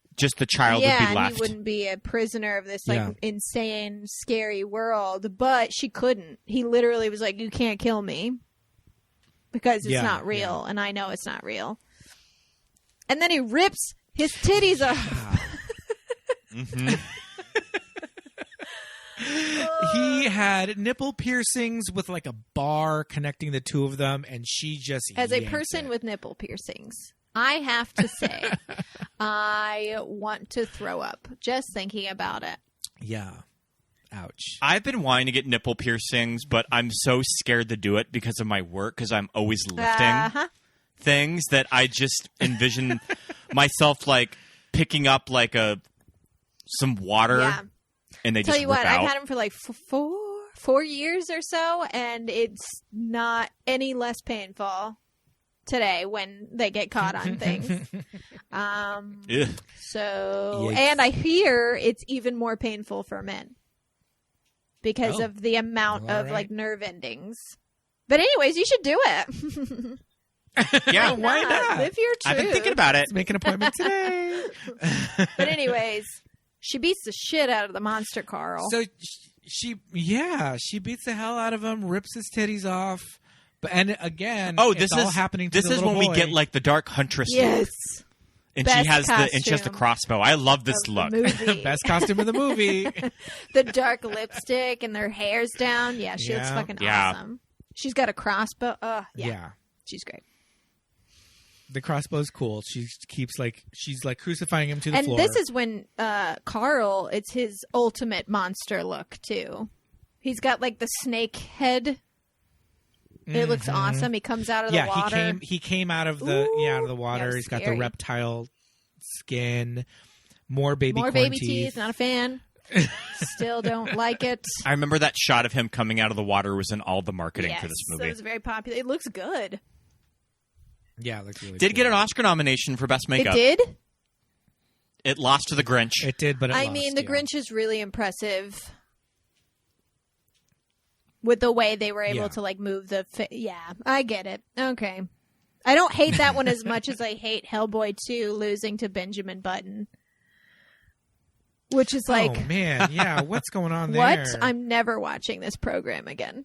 child would be left. And he wouldn't be a prisoner of this like insane, scary world. But she couldn't. He literally was like, you can't kill me. Because it's not real, and I know it's not real. And then he rips his titties off. He had nipple piercings with like a bar connecting the two of them, and she just As a person with nipple piercings, I have to say, I want to throw up just thinking about it. Yeah. Ouch. I've been wanting to get nipple piercings, but I'm so scared to do it because of my work, because I'm always lifting things that I just envision myself like picking up like some water and they just rip out. I've had them for like 4 years or so, and it's not any less painful today when they get caught on things. So, and I hear it's even more painful for men. Because of the amount of like nerve endings. But anyways, you should do it. Yeah, why not? Live your truth. I've been thinking about it. Let's make an appointment today. But anyways, she beats the shit out of the monster Carl. So she beats the hell out of him, rips his titties off. And again, this is all happening to this the is little when boy. we get like the Dark Huntress. Yes. And she has the crossbow. I love this look. Best costume of the movie. The dark lipstick and their hair's down. Yeah, she looks fucking awesome. She's got a crossbow. Yeah. She's great. The crossbow's cool. She's like crucifying him to the floor. And this is when Carl, it's his ultimate monster look too. He's got like the snake head. It looks awesome. He comes out of the water. He came out of the water. He's got the reptile skin. More baby teeth. Not a fan. Still don't like it. I remember that shot of him coming out of the water was in all the marketing for this movie. It was very popular. It looks good. Yeah, it looks really Did cool. get an Oscar nomination for Best Makeup. It did? It lost to The Grinch. It did, but it lost, the Grinch is really impressive with the way they were able to like move the I get it. Okay. I don't hate that one as much as I hate Hellboy 2 losing to Benjamin Button. Which is like, oh man, yeah, what's going on there? What? I'm never watching this program again.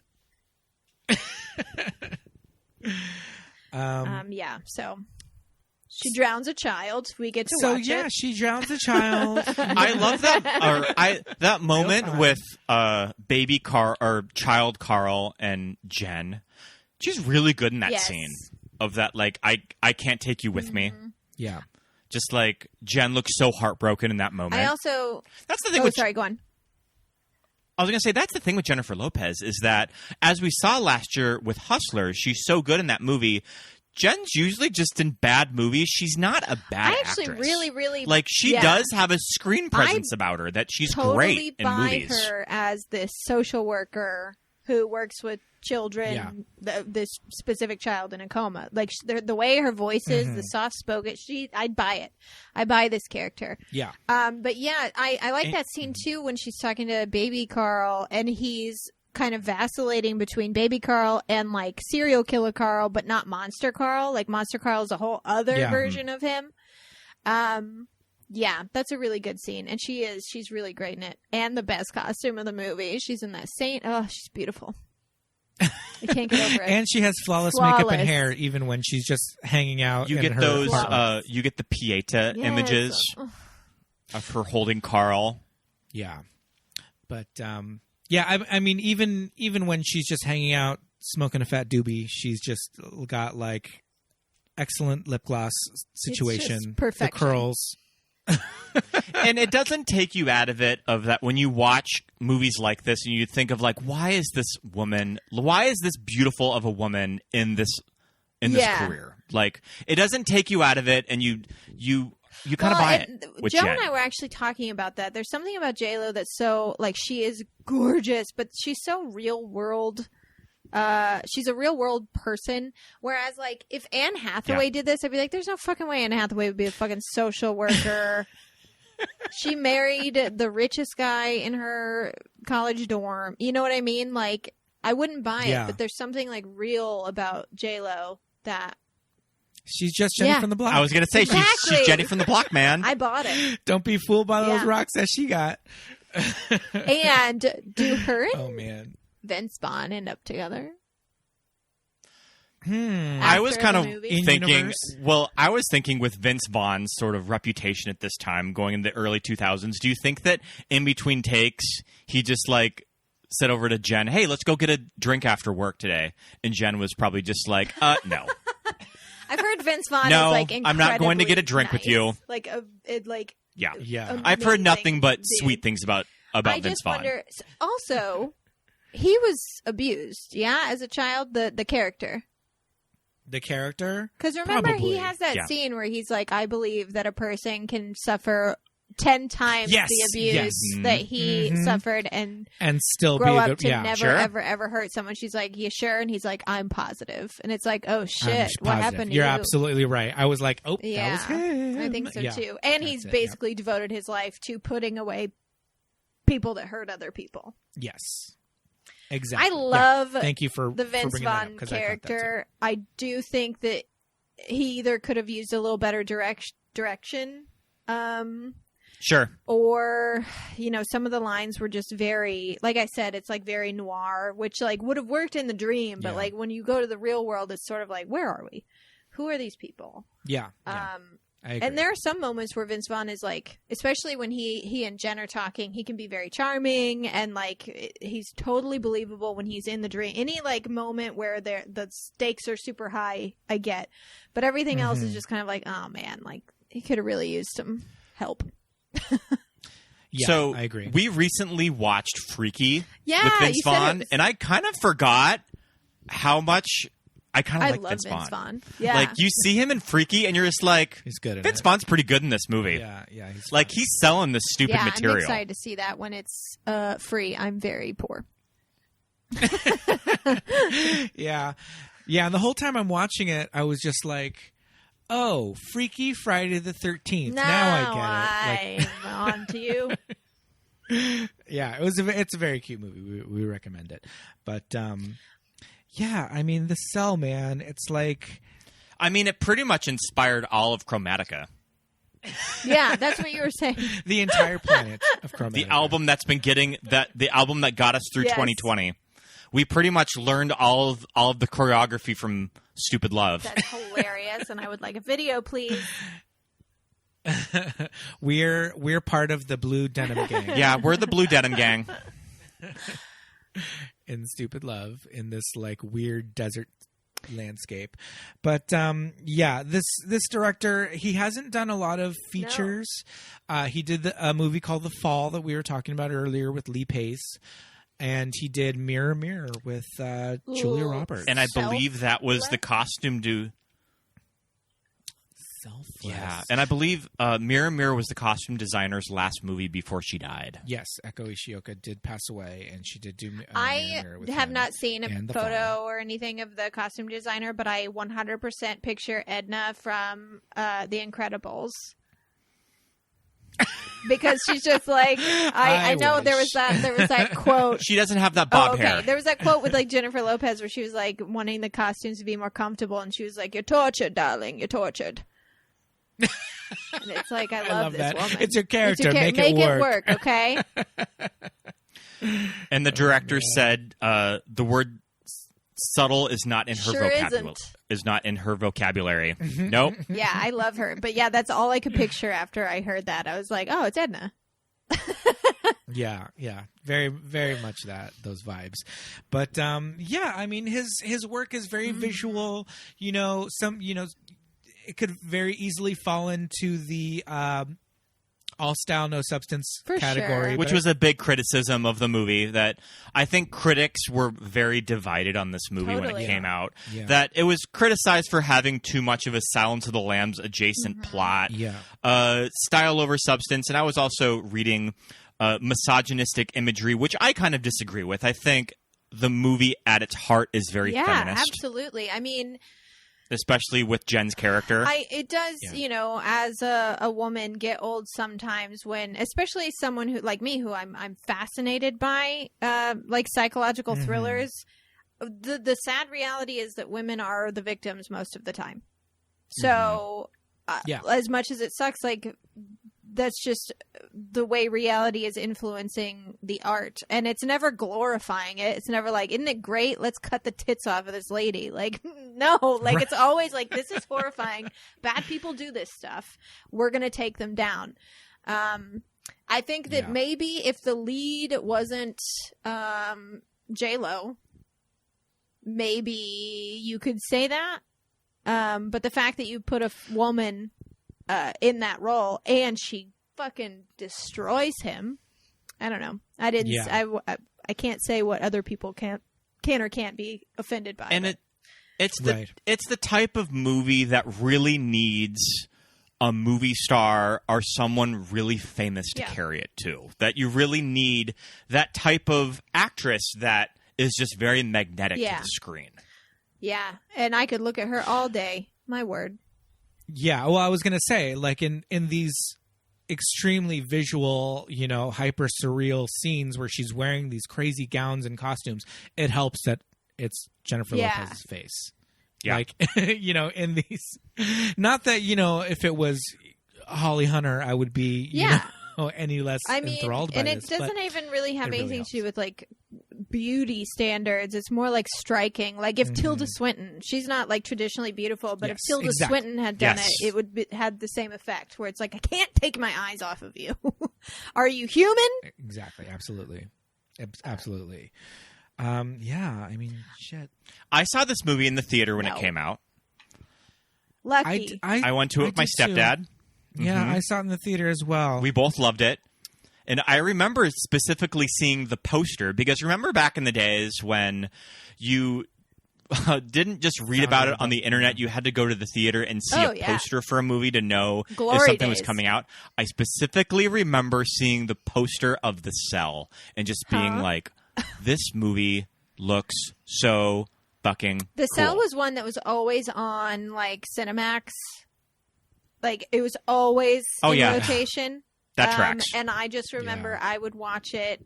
Yeah, so she drowns a child. We get to watch it. So yeah, she drowns a child. I love that. That moment with baby child Carl and Jen. She's really good in that scene of that. Like, I can't take you with me. Yeah, just like Jen looks so heartbroken in that moment. That's the thing. Sorry, go on. I was going to say, that's the thing with Jennifer Lopez, is that, as we saw last year with Hustlers, she's so good in that movie. Jen's usually just in bad movies. She's not a bad actress. I actually really... Like, she does have a screen presence about her that she's great in movies. I her as this social worker who works with children, this specific child in a coma. Like, the way her voice is, the soft-spoken, I'd buy it. I buy this character. Yeah. But yeah, I like that scene, too, when she's talking to baby Carl, and he's kind of vacillating between baby Carl and, like, serial killer Carl, but not monster Carl. Like, monster Carl is a whole other version of him. Yeah, that's a really good scene. And she's really great in it. And the best costume of the movie. She's in that saint. Oh, she's beautiful. I can't get over it. And she has flawless makeup and hair, even when she's just hanging out. You get those. You get the Pieta images of her holding Carl. Yeah, but I mean, even when she's just hanging out smoking a fat doobie, she's just got like excellent lip gloss situation, perfection. The curls. And it doesn't take you out of it, of that when you watch movies like this and you think of like, why is this beautiful of a woman in this career? Like, it doesn't take you out of it, and you kind of buy it. With Joe Jen. and I were actually talking about that. There's something about JLo that's so, like, she is gorgeous, but she's so real world. She's a real world person. Whereas, like, if Anne Hathaway did this, I'd be like, there's no fucking way Anne Hathaway would be a fucking social worker. She married the richest guy in her college dorm. You know what I mean? Like, I wouldn't buy it, but there's something, like, real about JLo that... She's just Jenny from the block. I was going to say, she's Jenny from the block, man. I bought it. Don't be fooled by those rocks that she got. And do her and Vince Vaughn end up together? I was kind of thinking, I was thinking with Vince Vaughn's sort of reputation at this time, going in the early 2000s, do you think that in between takes, he just like said over to Jen, hey, let's go get a drink after work today? And Jen was probably just like, no. I've heard Vince Vaughn no, is like I'm not going to get a drink with you. Like, yeah. I've heard nothing but sweet things about Vince Vaughn. Wonder, also, he was abused, as a child, the character. The character? Because remember, he has that scene where he's like, I believe that a person can suffer 10 times the abuse that he suffered and still grow be up to never, ever hurt someone. She's like, you sure? And he's like, I'm positive. And it's like, oh, shit. What happened to you? You're absolutely right. I was like, that was him. I think so, too. And he's basically devoted his life to putting away people that hurt other people. Yes. Exactly. I love Thank you for the Vince Vaughn character. I do think that he either could have used a little better direction. Sure. Or, some of the lines were just very, like I said, it's like very noir, which like would have worked in the dream. But like when you go to the real world, it's sort of like, where are we? Who are these people? Yeah. I agree. And there are some moments where Vince Vaughn is like, especially when he and Jen are talking, he can be very charming and like he's totally believable when he's in the dream. Any like moment where the stakes are super high, I get. But everything else is just kind of like, oh man, like he could have really used some help. So I agree. We recently watched Freaky with Vince Vaughn, and I kind of forgot how much I kind of like love Vince Vaughn. Yeah. Like, you see him in Freaky, and you're just like, he's good at Vince it. Vaughn's pretty good in this movie. Yeah, he's like, fun. he's selling this stupid material. I'm excited to see that when it's free. I'm very poor. Yeah. And the whole time I'm watching it, I was just like, oh, Freaky Friday the 13th. Now I get it. I'm on to you. Yeah, it's a very cute movie. We recommend it. But yeah, I mean, The Cell, man, it's like, I mean, it pretty much inspired all of Chromatica. Yeah, that's what you were saying. The entire planet of Chromatica. The album that's been getting the album that got us through 2020. We pretty much learned all of the choreography from Stupid Love. That's hilarious, and I would like a video, please. We're part of the Blue Denim Gang. Yeah, we're the Blue Denim Gang. In Stupid Love, in this like weird desert landscape. But yeah, this director, he hasn't done a lot of features. No. He did a movie called The Fall that we were talking about earlier with Lee Pace. And he did Mirror Mirror with Julia Roberts. And I believe that was the costume to... Selfless. Yeah, and I believe Mirror Mirror was the costume designer's last movie before she died. Yes, Eko Ishioka did pass away, and she did do I Mirror with have him not seen a and The photo Fall. or anything of the costume designer, but I 100% picture Edna from The Incredibles. Because she's just like I know there was that quote. She doesn't have that bob hair. There was that quote with like Jennifer Lopez where she was like wanting the costumes to be more comfortable, and she was like, "You're tortured, darling. You're tortured." And it's like I love this that. woman. It's your character. Make it work, okay? And the director said the word subtle is not in her vocabulary. Is not in her vocabulary. Nope. Yeah, I love her. But yeah, that's all I could picture after I heard that. I was like, oh, it's Edna. Yeah. Very, very much those vibes. But yeah, I mean his work is very visual. It could very easily fall into the all style, no substance category. Which was a big criticism of the movie, that I think critics were very divided on this movie when it came out. Yeah. That it was criticized for having too much of a Silence of the Lambs adjacent plot. Yeah. Style over substance. And I was also reading misogynistic imagery, which I kind of disagree with. I think the movie at its heart is very feminist. Yeah, absolutely. I mean... especially with Jen's character. It does, as a woman, get old sometimes when, especially someone who like me, who I'm fascinated by, like psychological thrillers. The sad reality is that women are the victims most of the time. So, as much as it sucks, like that's just the way reality is influencing the art, and it's never glorifying it. It's never like, isn't it great? Let's cut the tits off of this lady. Like, no, like it's always like, this is horrifying. Bad people do this stuff. We're going to take them down. I think that maybe if the lead wasn't JLo, maybe you could say that. But the fact that you put a woman in that role and she fucking destroys him, I don't know. I didn't. Yeah. I can't say what other people can or can't be offended by. And it's the type of movie that really needs a movie star or someone really famous to carry it too. That you really need that type of actress that is just very magnetic to the screen. Yeah, and I could look at her all day. My word. Yeah, well, I was going to say, like, in these extremely visual, hyper surreal scenes where she's wearing these crazy gowns and costumes, it helps that it's Jennifer Lopez's face. Yeah. Like, in these... Not that, if it was Holly Hunter, I would be, any less enthralled by this. And it doesn't even really have anything to do with, like, beauty standards. It's more like striking. Like if Tilda Swinton, she's not like traditionally beautiful, but if Tilda Swinton had done it would had the same effect where it's like, I can't take my eyes off of you. Are you human? Exactly. Absolutely. Yeah, I mean, shit. I saw this movie in the theater when it came out. Lucky. I went to it with my stepdad. Too. Yeah, I saw it in the theater as well. We both loved it. And I remember specifically seeing the poster, because remember back in the days when you didn't just read about it on the internet. You had to go to the theater and see a poster for a movie to know if something was coming out. I specifically remember seeing the poster of The Cell and just being like, this movie looks so fucking The cool. Cell was one that was always on like Cinemax. Like it was always in rotation. That tracks. And I just remember I would watch it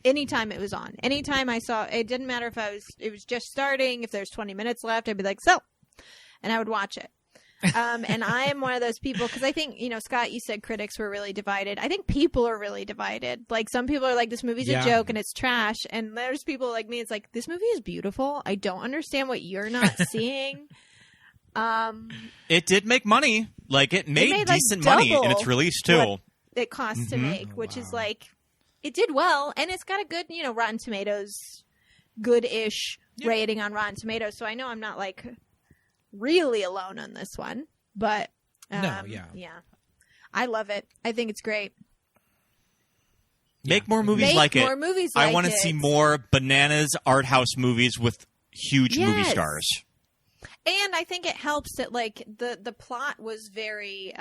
anytime it was on. Anytime I saw it, didn't matter if it was just starting, if there's 20 minutes left, I'd be like, so, and I would watch it. And I am one of those people, because I think, Scott, you said critics were really divided. I think people are really divided. Like, some people are like, this movie's a joke and it's trash. And there's people like me, it's like, this movie is beautiful. I don't understand what you're not seeing. It did make money. Like, it made decent money in its release, too. It costs to make, which is like, it did well, and it's got a good, Rotten Tomatoes, good-ish rating on Rotten Tomatoes. So I know I'm not like really alone on this one, but I love it. I think it's great. Make more movies like it. I want to see more bananas art house movies with huge movie stars. And I think it helps that, like, the plot was very,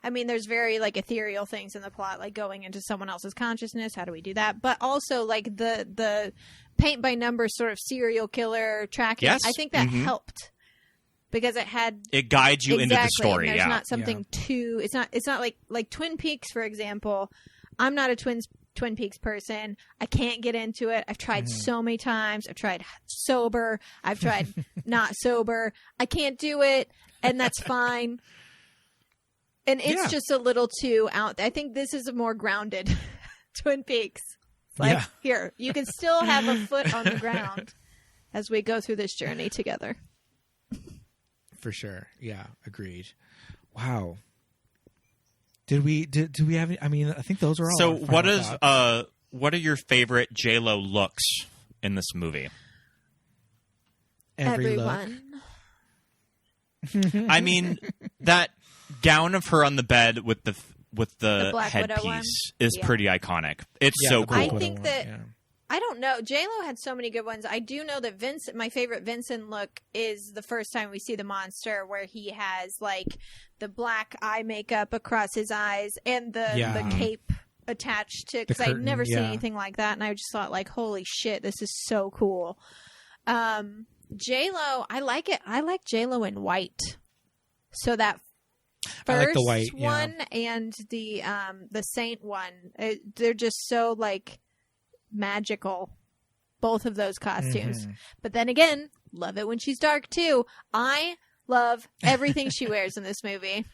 there's very, like, ethereal things in the plot, like going into someone else's consciousness. How do we do that? But also, like, the paint-by-number sort of serial killer tracking. Yes. I think that helped. Because it guides you into the story. And there's not something too. It's not like Twin Peaks, for example. I'm not a Twin Peaks person. I can't get into it. I've tried so many times. I've tried sober. I've tried not sober. I can't do it, and that's fine. And it's just a little too out. I think this is a more grounded Twin Peaks. It's like, here, you can still have a foot on the ground as we go through this journey together. For sure. Yeah, agreed. Wow. Did we have any, I think those are all. So what are your favorite JLo looks in this movie? Everyone. That gown of her on the bed with the headpiece is pretty iconic. It's so cool. I think that I don't know. JLo had so many good ones. I do know that my favorite Vincent look is the first time we see the monster, where he has like the black eye makeup across his eyes and the cape attached to, because I'd never seen anything like that, and I just thought like, holy shit, this is so cool. JLo, I like it. I like JLo in white. So that first I like the white one and the Saint one, they're just so like magical, both of those costumes. But then again, love it when she's dark too. I love everything she wears in this movie.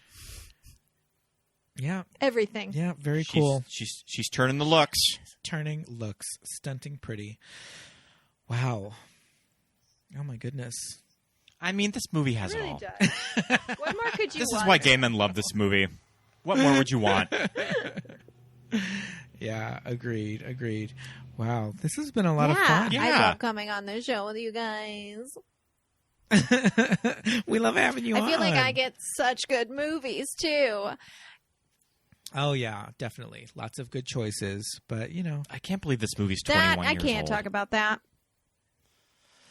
Yeah, everything. Yeah, very cool. She's turning the looks. Turning looks, stunting pretty. Wow. Oh my goodness. This movie has it all. Does. What more could you want? This is why gay men love this movie. What more would you want? Yeah, agreed. Wow, this has been a lot of fun. Yeah, I love coming on this show with you guys. We love having you on. I feel like I get such good movies, too. Oh, yeah, definitely. Lots of good choices, but, I can't believe this movie's 21 years old. I can't talk about that.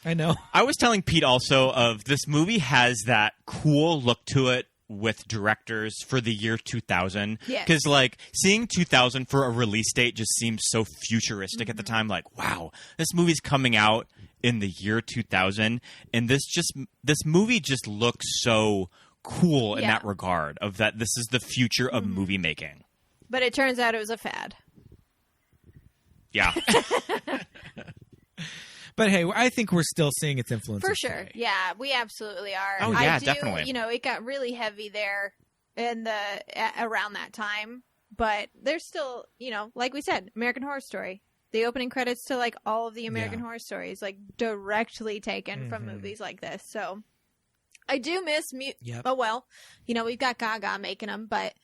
I know. I was telling Pete also of this movie has that cool look to it with directors for the year 2000. Because, like, seeing 2000 for a release date just seems so futuristic at the time. Like, wow, this movie's coming out in the year 2000. And this movie just looks so cool in that regard, of that this is the future of movie making. But it turns out it was a fad. Yeah. But hey, I think we're still seeing its influence. For sure. Today. Yeah, we absolutely are. Oh, yeah, definitely. It got really heavy there around that time. But there's still, like we said, American Horror Story. The opening credits to, like, all of the American Horror Stories, like, directly taken from movies like this. So I do miss oh, well, we've got Gaga making them, but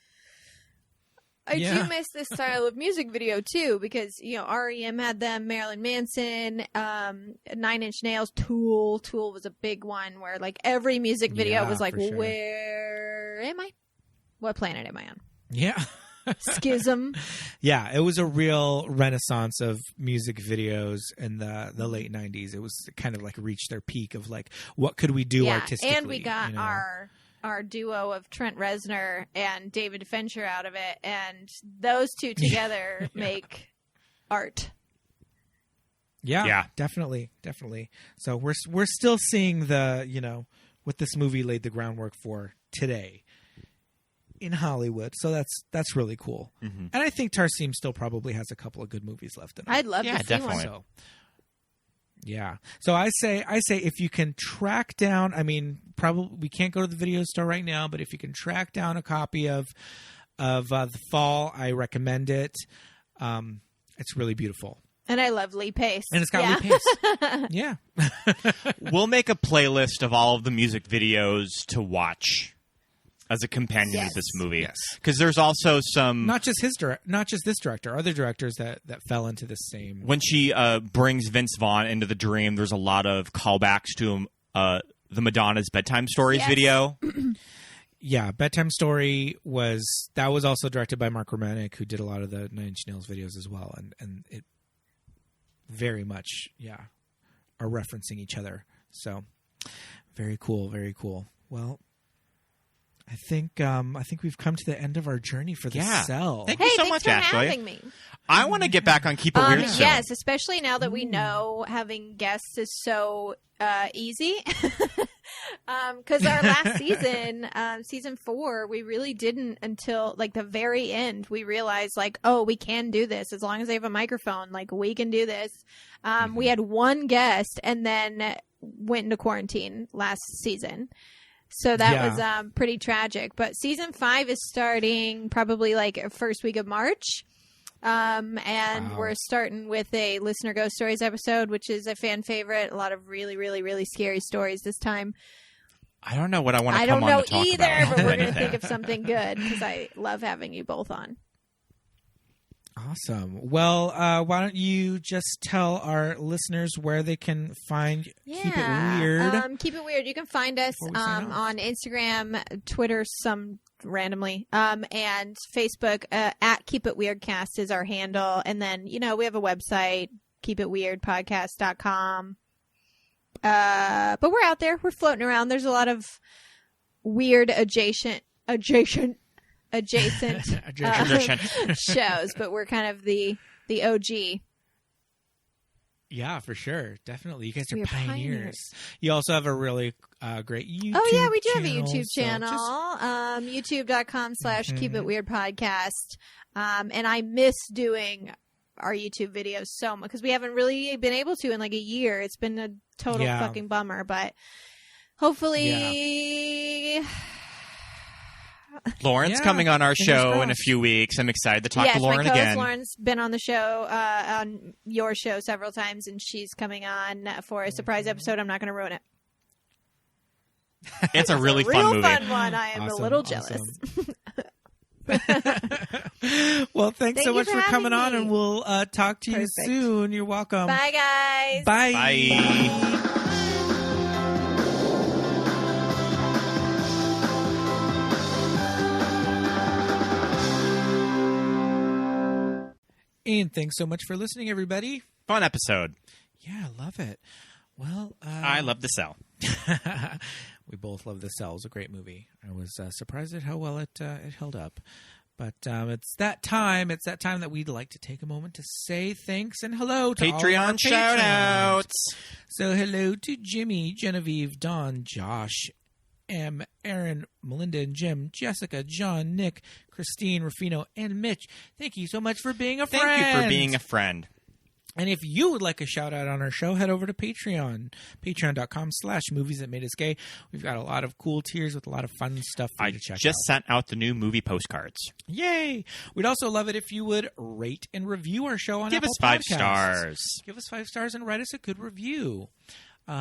I do miss this style of music video, too, because, R.E.M. had them, Marilyn Manson, 9 Inch Nails, Tool. Tool was a big one where, like, every music video was like, where am I? What planet am I on? Yeah. schism. Yeah, it was a real renaissance of music videos in the late 90s. It was kind of like reached their peak of like, what could we do artistically? And we got our duo of Trent Reznor and David Fincher out of it, and those two together make art. Yeah, definitely. So we're still seeing what this movie laid the groundwork for today in Hollywood. So that's really cool. Mm-hmm. And I think Tarsem still probably has a couple of good movies left in him. I'd love to see definitely. one. So I say if you can track down, I mean, probably we can't go to the video store right now, but if you can track down a copy of The Fall, I recommend it. It's really beautiful. And I love Lee Pace. And it's got Lee Pace. Yeah. We'll make a playlist of all of the music videos to watch as a companion to this movie. Yes. Because there's also some... Not just this director, other directors that fell into the same... When she brings Vince Vaughn into the dream, there's a lot of callbacks to the Madonna's Bedtime Stories video. Yeah, Bedtime Story was also directed by Mark Romanek, who did a lot of the Nine Inch Nails videos as well. And it very much, are referencing each other. So very cool, very cool. Well, I think we've come to the end of our journey for The Cell. Thank you so much, thanks for Ashley. having me. I want to get back on Keep It Weird soon. Yes, especially now that we know having guests is so easy. Because our last season, season 4, we really didn't until like the very end. We realized like, oh, we can do this as long as they have a microphone. Like we can do this. We had one guest and then went into quarantine last season. So that was pretty tragic. But season 5 is starting probably like first week of March. And we're starting with a Listener Ghost Stories episode, which is a fan favorite. A lot of really, really, really scary stories this time. I don't know what I want to come on to talk about. I don't know either, but we're going to think of something good because I love having you both on. Awesome. Well, why don't you just tell our listeners where they can find Keep It Weird? Keep It Weird. You can find us on Instagram, Twitter, some randomly, and Facebook at Keep It Weirdcast is our handle. And then, we have a website, keepitweirdpodcast.com. But we're out there. We're floating around. There's a lot of weird adjacent shows, but we're kind of the OG. Yeah, for sure. Definitely. You guys are pioneers. You also have a really great YouTube channel. Oh, yeah, we do have a YouTube channel. YouTube.com/Keep It Weird Podcast. And I miss doing our YouTube videos so much because we haven't really been able to in like a year. It's been a total fucking bummer, but hopefully... Lauren's coming on our show in a few weeks. I'm excited to talk to Lauren my again. Lauren's been on the show, on your show several times, and she's coming on for a surprise episode. I'm not going to ruin it. It's a really fun movie. Fun one. I am a little jealous. Well, thanks so much for coming on, and we'll talk to you soon. You're welcome. Bye, guys. Bye. Bye. And thanks so much for listening, everybody. Fun episode. Yeah, I love it. Well, I love The Cell. We both love The Cell. It was a great movie. I was surprised at how well it held up. But it's that time. It's that time that we'd like to take a moment to say thanks and hello to Patreon all our shout-outs. So hello to Jimmy, Genevieve, Don, Josh, M, Aaron, Melinda and Jim, Jessica, John, Nick, Christine, Rufino, and Mitch. Thank you so much for being a friend. Thank you for being a friend. And if you would like a shout out on our show, head over to Patreon, patreon.com/movies that made us gay. We've got a lot of cool tiers with a lot of fun stuff for you to check out. I just sent out the new movie postcards. Yay! We'd also love it if you would rate and review our show on Apple Podcasts. Give us 5 stars. Give us 5 stars and write us a good review. We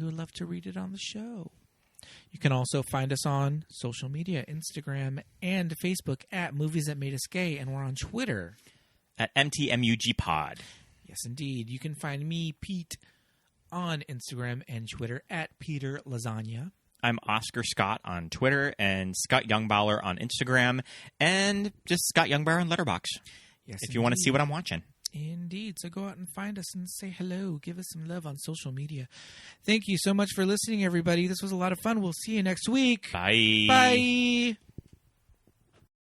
would love to read it on the show. You can also find us on social media, Instagram and Facebook at Movies That Made Us Gay, and we're on Twitter at MTMUGPod. Yes, indeed. You can find me, Pete, on Instagram and Twitter at Peter Lasagna. I'm Oscar Scott on Twitter and Scott Youngbauer on Instagram and just Scott Youngbauer on Letterboxd. Yes, if you want to see what I'm watching. Indeed. So go out and find us and say hello. Give us some love on social media. Thank you so much for listening, everybody. This was a lot of fun. We'll see you next week. Bye. Bye.